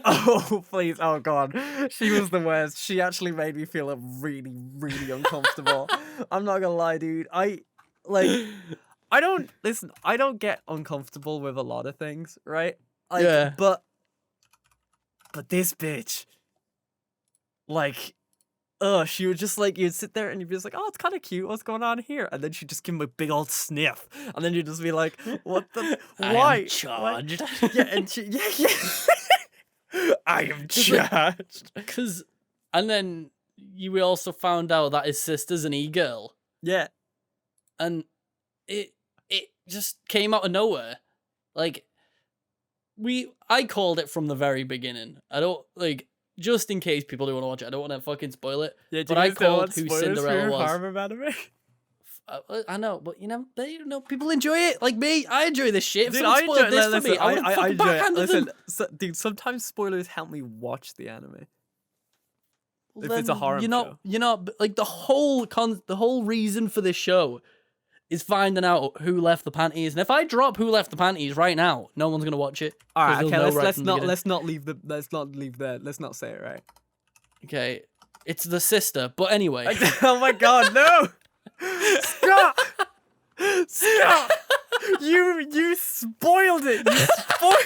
oh please, oh god, she was the worst. She actually made me feel really, really uncomfortable. I'm not gonna lie, dude. I don't get uncomfortable with a lot of things, right? Like, Yeah. But this bitch, like, she would just like, you'd sit there and you'd be just like, oh, it's kind of cute. What's going on here? And then she'd just give him a big old sniff, and then you'd just be like, what the? I Why? am charged. Yeah, and I am charged. And then we also found out that his sister's an e-girl. Yeah. And it just came out of nowhere. Like, I called it from the very beginning. I don't, like, just in case people do want to watch it, I don't want to fucking spoil it. Yeah, But I called who Cinderella was. Harem of anime? I know, but people enjoy it. Like me, I enjoy this shit. If Dude, someone I spoiled enjoy. this for Listen, me, I would have I fucking enjoy it. backhanded Listen, them. dude, sometimes spoilers help me watch the anime if Then it's a harem show. like the whole reason for this show is finding out who left the panties. And if I drop who left the panties right now, no one's gonna watch it. All 'cause right, they'll okay. know right Let's from the not beginning. let's not say it right. Okay, it's the sister. But anyway, Oh my God, no! Scott, Scott, you spoiled it. You spoiled.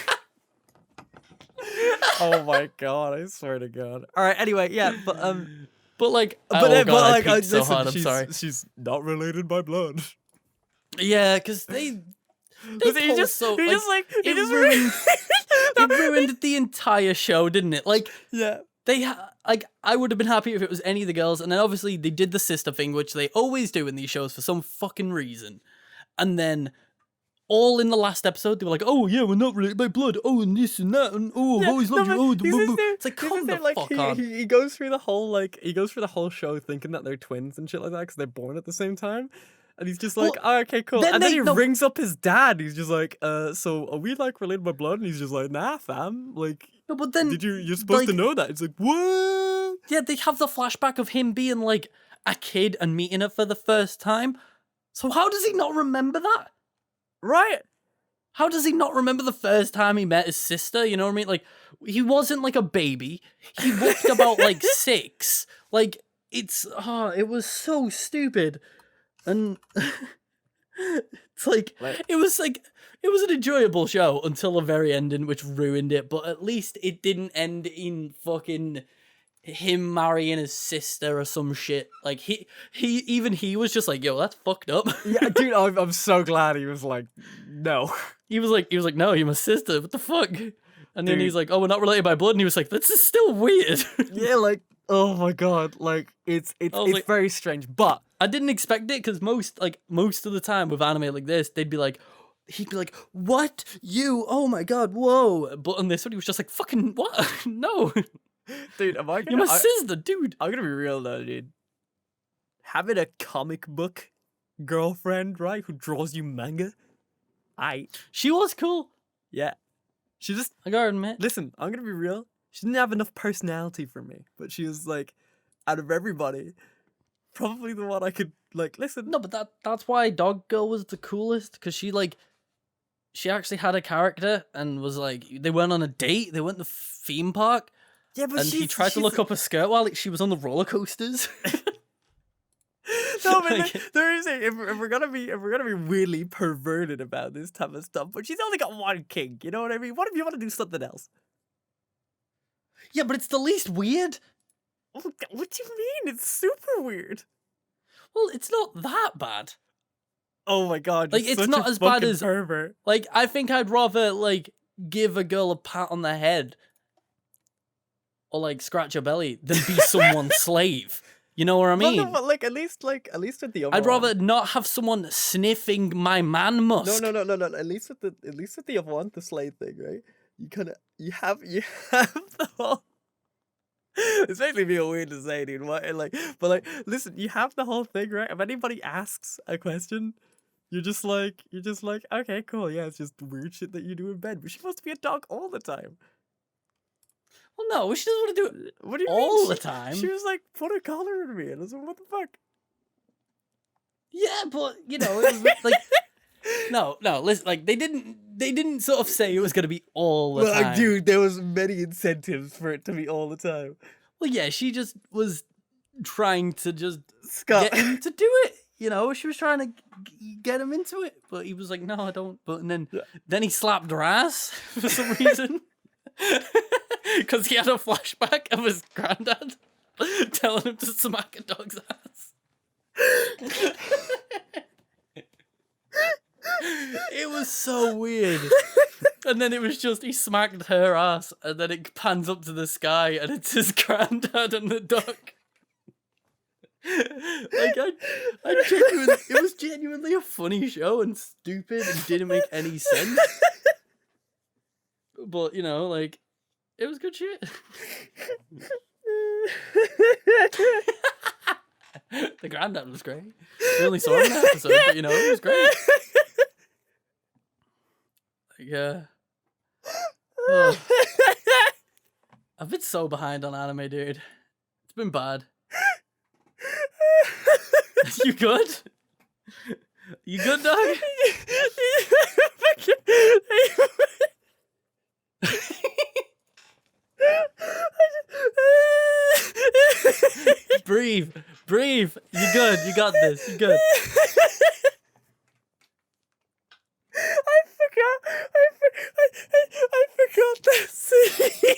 Oh my God! I swear to God. All right. Anyway, yeah, but like, but oh then, god, but I like, peaked so listen, hard. I'm sorry. she's not related by blood. Yeah, because they Listen, pull so he just like he it just ruined it ruined the entire show, didn't it? Like Yeah. I would have been happy if it was any of the girls, and then obviously they did the sister thing, which they always do in these shows for some fucking reason, and then. All in the last episode, they were like, "Oh yeah, we're not related by blood. Oh, and this and that, and oh, I've always loved you." Oh, it's like, come the fuck on. He goes through the whole show thinking that they're twins and shit like that because they're born at the same time, and he's just like, "Oh, okay, cool." And then he rings up his dad. He's just like, so are we like related by blood?" And he's just like, "Nah, fam. Like, No, but then you're supposed to know that?" It's like, what? Yeah, they have the flashback of him being like a kid and meeting her for the first time. So how does he not remember that? Right. How does he not remember the first time he met his sister? You know what I mean? Like, he wasn't like a baby. He looked about like 6. Like, it was so stupid. And it's like, it was an enjoyable show until the very ending, which ruined it. But at least it didn't end in fucking him marrying his sister or some shit. Like he was just like, yo, that's fucked up. Yeah, dude, I'm so glad he was like, no. He was like, no, you're my sister. What the fuck? And then Dude. he's like, oh, we're not related by blood. And he was like, this is still weird. Yeah, like, oh my God, like it's like, very strange, but I didn't expect it because most of the time with anime like this, he'd be like, what? You? Oh my God, whoa. But on this one, he was just like, fucking what? No. Dude, am I gonna? You're my sister, dude. I'm gonna be real though, dude. Having a comic book girlfriend, right, who draws you manga, She was cool. yeah, she just. I gotta admit. Listen, I'm gonna be real. She didn't have enough personality for me, but she was like, out of everybody, probably the one I could like listen. No, but that's why Dog Girl was the coolest, because she actually had a character and was like, they went on a date. They went to the theme park. Yeah, but he tried to look up her skirt while she was on the roller coasters. No, but there is if we're gonna be weirdly perverted about this type of stuff, but she's only got one kink. You know what I mean? What if you want to do something else? Yeah, but it's the least weird. What do you mean? It's super weird. Well, it's not that bad. Oh my God! Like, it's not as bad as pervert. Like, I think I'd rather like give a girl a pat on the head or like scratch her belly than be someone's slave. You know what I mean? No, but like at least with the other I'd rather not have someone sniffing my man musk. No. At least with the other one, the slave thing, right? You have the whole. It's making me feel weird to say, dude. But like, listen, you have the whole thing, right? If anybody asks a question, you're just like, okay, cool, yeah, it's just weird shit that you do in bed. But she wants to be a dog all the time. Well, no, she doesn't want to do it What do you all mean? the time. She was like, put a collar on me, and I was like, what the fuck? Yeah, but it was like, no, listen, like they didn't sort of say it was gonna be all the time. Like, dude, there was many incentives for it to be all the time. Well, yeah, she just was trying to just Scott. get him to do it. She was trying to get him into it, but he was like, no, I don't. But and then he slapped her ass for some reason. Because he had a flashback of his granddad telling him to smack a dog's ass. It was so weird. And then it was just, he smacked her ass, and then it pans up to the sky, and it's his granddad and the dog. Like, it was genuinely a funny show and stupid and didn't make any sense. But, like, it was good shit. The granddad was great. We only saw him in an episode, but you know, it was great. Yeah. I've been so behind on anime, dude. It's been bad. You good? You good, dog? Breathe. Breathe. You good. You got this. You good. I forgot that scene.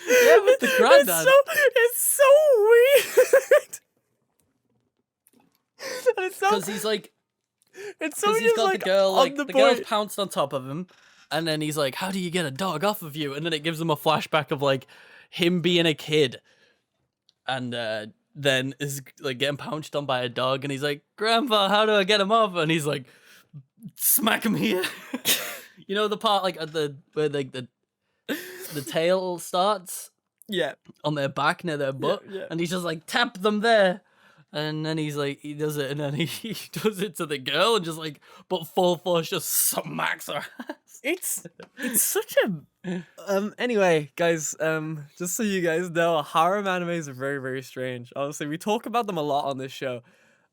Yeah, with the granddad. It's so weird. And it's so Because he's like, it's so because he's just got like the girl, like the the girl's point. pounced on top of him, and then he's like, "How do you get a dog off of you?" And then it gives him a flashback of like him being a kid, and then is like getting pounced on by a dog, and he's like, "Grandpa, how do I get him off?" And he's like, "Smack him here." You know the part like at the where like the tail starts Yeah. on their back near their butt, yeah. and he's just like tap them there. And then he's like, he does it, and then he does it to the girl, and just like, but full force just smacks her ass. It's such a anyway, guys, just so you guys know, harem animes are very, very strange. Honestly, we talk about them a lot on this show.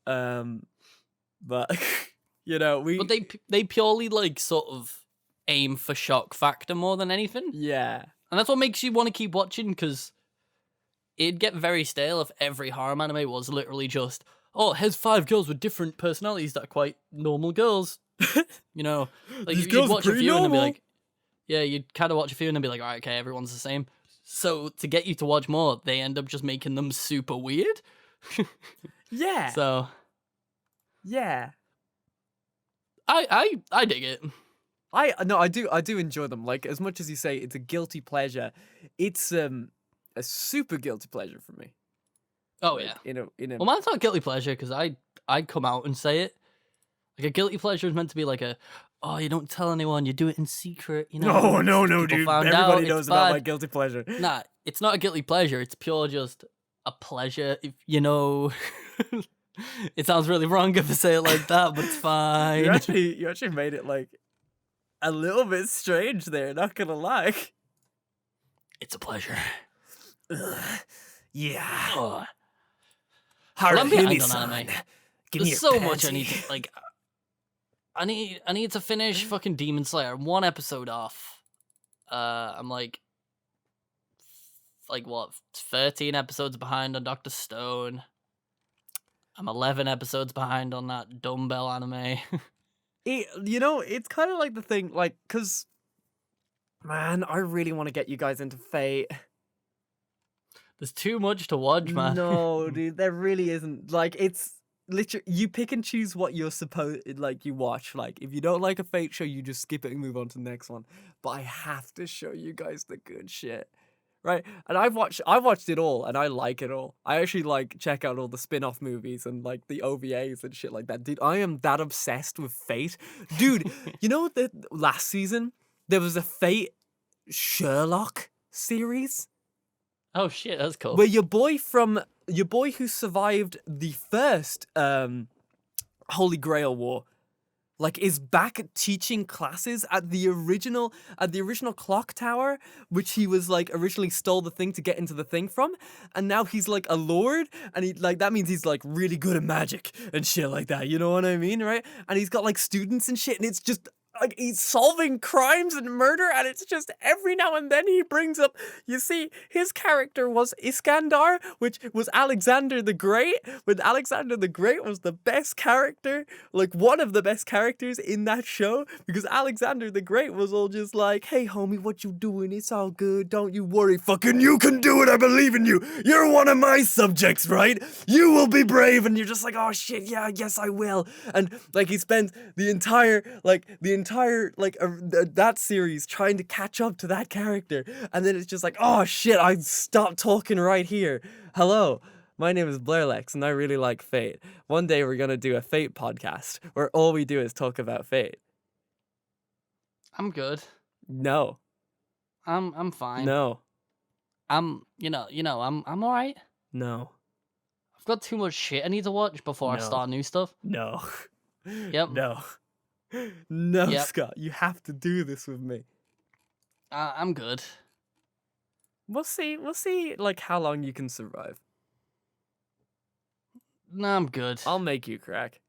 But you know, But they purely like sort of aim for shock factor more than anything, yeah. and that's what makes you want to keep watching, because it'd get very stale if every harem anime was literally just, oh, here's 5 girls with different personalities that are quite normal girls. You know, like These you'd girls are watch a pretty few and then be normal. like, yeah, you'd kind of watch a few and then be like, all right, okay, everyone's the same. So to get you to watch more, they end up just making them super weird. Yeah. So yeah. I dig it. I do enjoy them. Like, as much as you say it's a guilty pleasure, it's a super guilty pleasure for me. Oh Like, yeah. in a Well, mine's not guilty pleasure because I'd come out and say it. Like a guilty pleasure is meant to be like a, oh, you don't tell anyone, you do it in secret, you know. no, If people dude. found Everybody out, knows it's about my bad. guilty pleasure. Nah, it's not a guilty pleasure. It's pure just a pleasure. If you know, it sounds really wrong if I say it like that, but it's fine. You actually made it like a little bit strange there. Not gonna lie. It's a pleasure. Yeah. Oh. Hard I'm behind on anime. Give me There's your so much I pansy. need to like. I need to finish fucking Demon Slayer. I'm 1 episode off. I'm like what, 13 episodes behind on Dr. Stone. I'm 11 episodes behind on that dumbbell anime. You know, it's kind of like the thing, like, cause, man, I really want to get you guys into Fate. There's too much to watch, man. No, dude, there really isn't. Like, it's literally you pick and choose what you're supposed like you watch. Like, if you don't like a Fate show, you just skip it and move on to the next one. But I have to show you guys the good shit. Right? And I've watched it all and I like it all. I actually like check out all the spin-off movies and like the OVAs and shit like that. Dude, I am that obsessed with Fate. Dude, you know that last season there was a Fate Sherlock series? Oh shit, that's cool. Where your boy who survived the first Holy Grail War, like, is back teaching classes at the original clock tower, which he was like originally stole the thing to get into the thing from, and now he's like a lord, and he like that means he's like really good at magic and shit like that. You know what I mean, right? And he's got like students and shit, and it's just like he's solving crimes and murder, and it's just every now and then he brings up, you see, his character was Iskandar, which was Alexander the Great, when Alexander the Great was the best character, like one of the best characters in that show, because Alexander the Great was all just like, hey homie, what you doing? It's all good, don't you worry, fucking you can do it, I believe in you, you're one of my subjects, right? You will be brave, and you're just like, oh shit, yeah, yes I will. And like he spends the entire that series trying to catch up to that character, and then it's just like, oh shit, I stopped talking right here. Hello, my name is Blairlex, and I really like Fate. One day we're gonna do a Fate podcast where all we do is talk about Fate. I'm good. No. I'm fine. No. I'm I'm all right. No. got too much shit I need to watch before I No. start new stuff. No. Yep. No. No, Yep. Scott, you have to do this with me. I'm good. We'll see, like, how long you can survive. No, I'm good. I'll make you crack.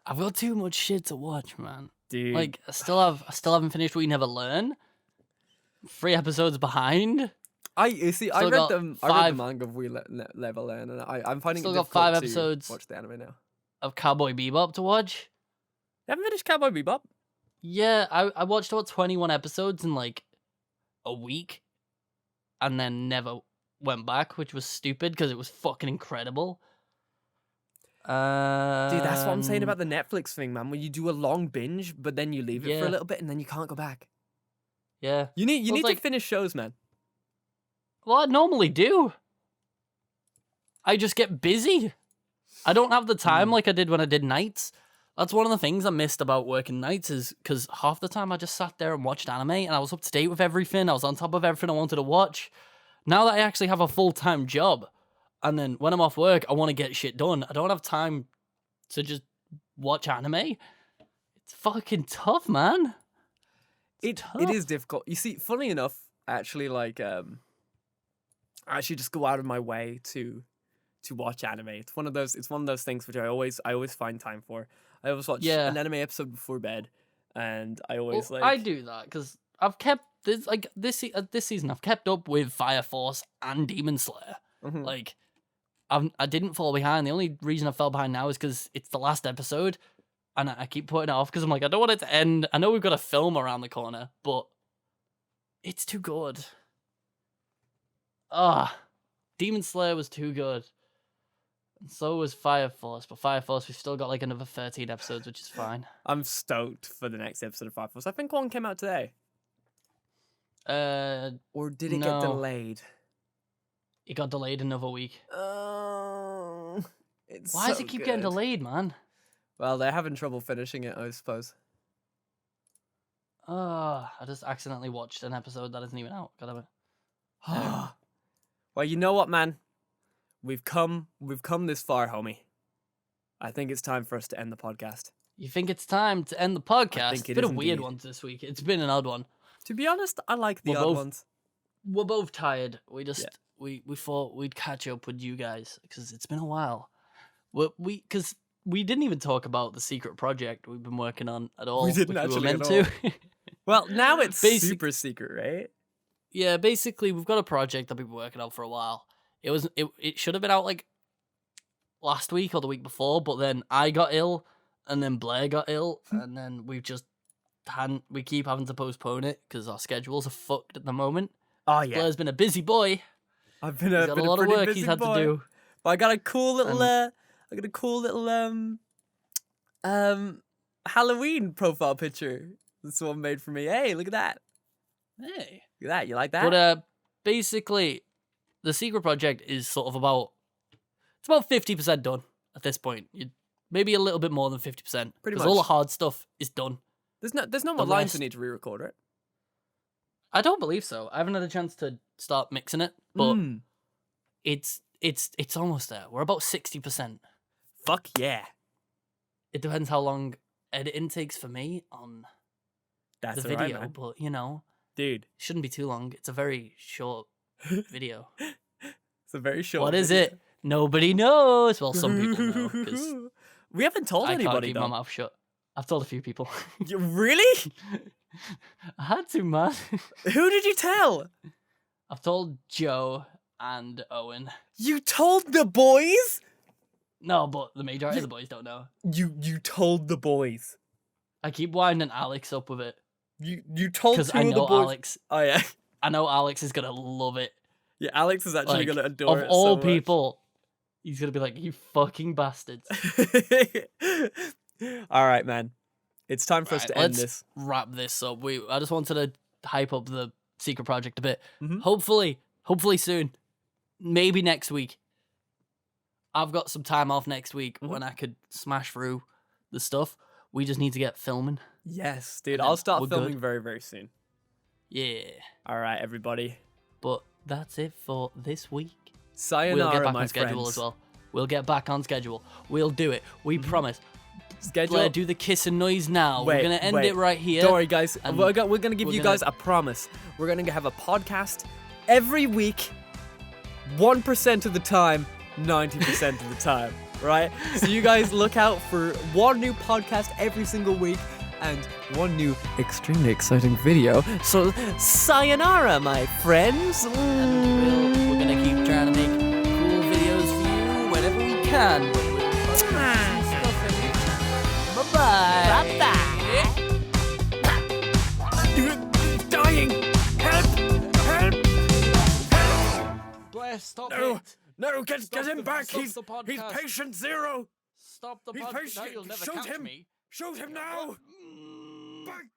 I've got too much shit to watch, man. Dude. Like, I still haven't finished We Never Learn. 3 episodes behind. I Still read got the manga of We Never Learn, and I'm finding Still it got difficult 5 to episodes. watch the anime now. Of Cowboy Bebop to watch. You haven't finished Cowboy Bebop? Yeah, I watched about 21 episodes in like a week, and then never went back, which was stupid because it was fucking incredible. Dude, that's what I'm saying about the Netflix thing, man. When you do a long binge, but then you leave it for a Yeah. little bit, and then you can't go back. Yeah. You need Well, to like- finish shows, man. Well, I normally do. I just get busy. I don't have the time like I did when I did nights. That's one of the things I missed about working nights is because half the time I just sat there and watched anime and I was up to date with everything. I was on top of everything I wanted to watch. Now that I actually have a full-time job, and then when I'm off work, I want to get shit done. I don't have time to just watch anime. It's fucking tough, man. It is difficult. You see, funny enough, actually, like, I actually just go out of my way to watch anime. It's one of those things which I always find time for. I always watch an anime episode before bed, and I always I do that because I've kept this season. I've kept up with Fire Force and Demon Slayer. Mhm. Like, I didn't fall behind. The only reason I fell behind now is because it's the last episode, and I keep putting it off because I'm like, I don't want it to end. I know we've got a film around the corner, but it's too good. Demon Slayer was too good. And so was Fire Force, but Fire Force, we've still got like another 13 episodes, which is fine. I'm stoked for the next episode of Fire Force. I think one came out today. Or did it get No. delayed? It got delayed another week. Oh, it's Why does so it keep getting good. delayed, man? Well, they're having trouble finishing it, I suppose. I just accidentally watched an episode that isn't even out. God damn it. Well, you know what, man? We've come this far, homie. I think it's time for us to end the podcast. You think it's time to end the podcast? think it It's been is a weird indeed. one this week. It's been an odd one. To be honest, I like the We're odd both- ones. We're both tired. We just Yeah. we thought we'd catch up with you guys because it's been a while. Because we didn't even talk about the secret project we've been working on at all. didn't which actually we were at meant to. Well, now it's Basic- super secret, right? Yeah, basically we've got a project that we've been working on for a while. It should have been out like last week or the week before, but then I got ill and then Blair got ill and then we keep having to postpone it because our schedules are fucked at the moment. Oh yeah, Blair's been a busy boy. I've been He's a, got been a lot of pretty work busy he's had boy. to do. But I got a cool little And- Halloween profile picture. This someone made for me. Hey, look at that. Hey. Look at that. You like that? But basically, the secret project is sort of about 50% done at this point. Maybe a little bit more than 50%. Pretty Because all the much. hard stuff is done. There's no the more lines rest- we need to re-record, right? I don't believe so. I haven't had a chance to start mixing it, but Mm. it's almost there. We're about 60%. Fuck yeah. It depends how long editing takes for me on That's the all right, video, man. but you know, Dude, it shouldn't be too long. It's a very short video. it's a very short What is video. it? Nobody knows. Well, some people know because We haven't told I can't anybody, keep though. my mouth shut. I've told a few people. You, really? I had to, man. Who did you tell? I've told Joe and Owen. You told the boys? No, but the majority of the boys don't know. You told the boys. I keep winding Alex up with it You told because two I of the know boys. Alex. Oh yeah. I know Alex is gonna love it. Yeah, Alex is actually Like, gonna adore of it. all so people, he's gonna be like, "You fucking bastards!" much. All right, man. It's time for us Right, to end let's this. wrap this up. I just wanted to hype up the secret project a bit. Mhm. Hopefully soon. Maybe next week. I've got some time off next week Mhm. when I could smash through the stuff. We just need to get filming. Yes, dude. And I'll then start we're filming good. very, very soon. Yeah. All right, everybody. But that's it for this week. Sayonara, We'll get back my on schedule friends. as well. We'll get back on schedule. We'll do it. We promise. Schedule. Blair, do the kissing noise now. We're going to end it right here. Don't worry, guys. and We're going to give you guys a promise. We're going to have a podcast every week, 1% of the time, 90% of the time, right? So you guys look out for one new podcast every single week and one new extremely exciting video. So sayonara, my friends. And we're going to keep trying to make cool videos for you whenever we can. Bye-bye. Bye-bye. You're dying. Help. Help. Blair, stop No. it. No, get him back. Stop He's the podcast. patient zero. Stop the He's podcast. patient. Now you'll never Shoot catch him. me. Shoot him now. Bye.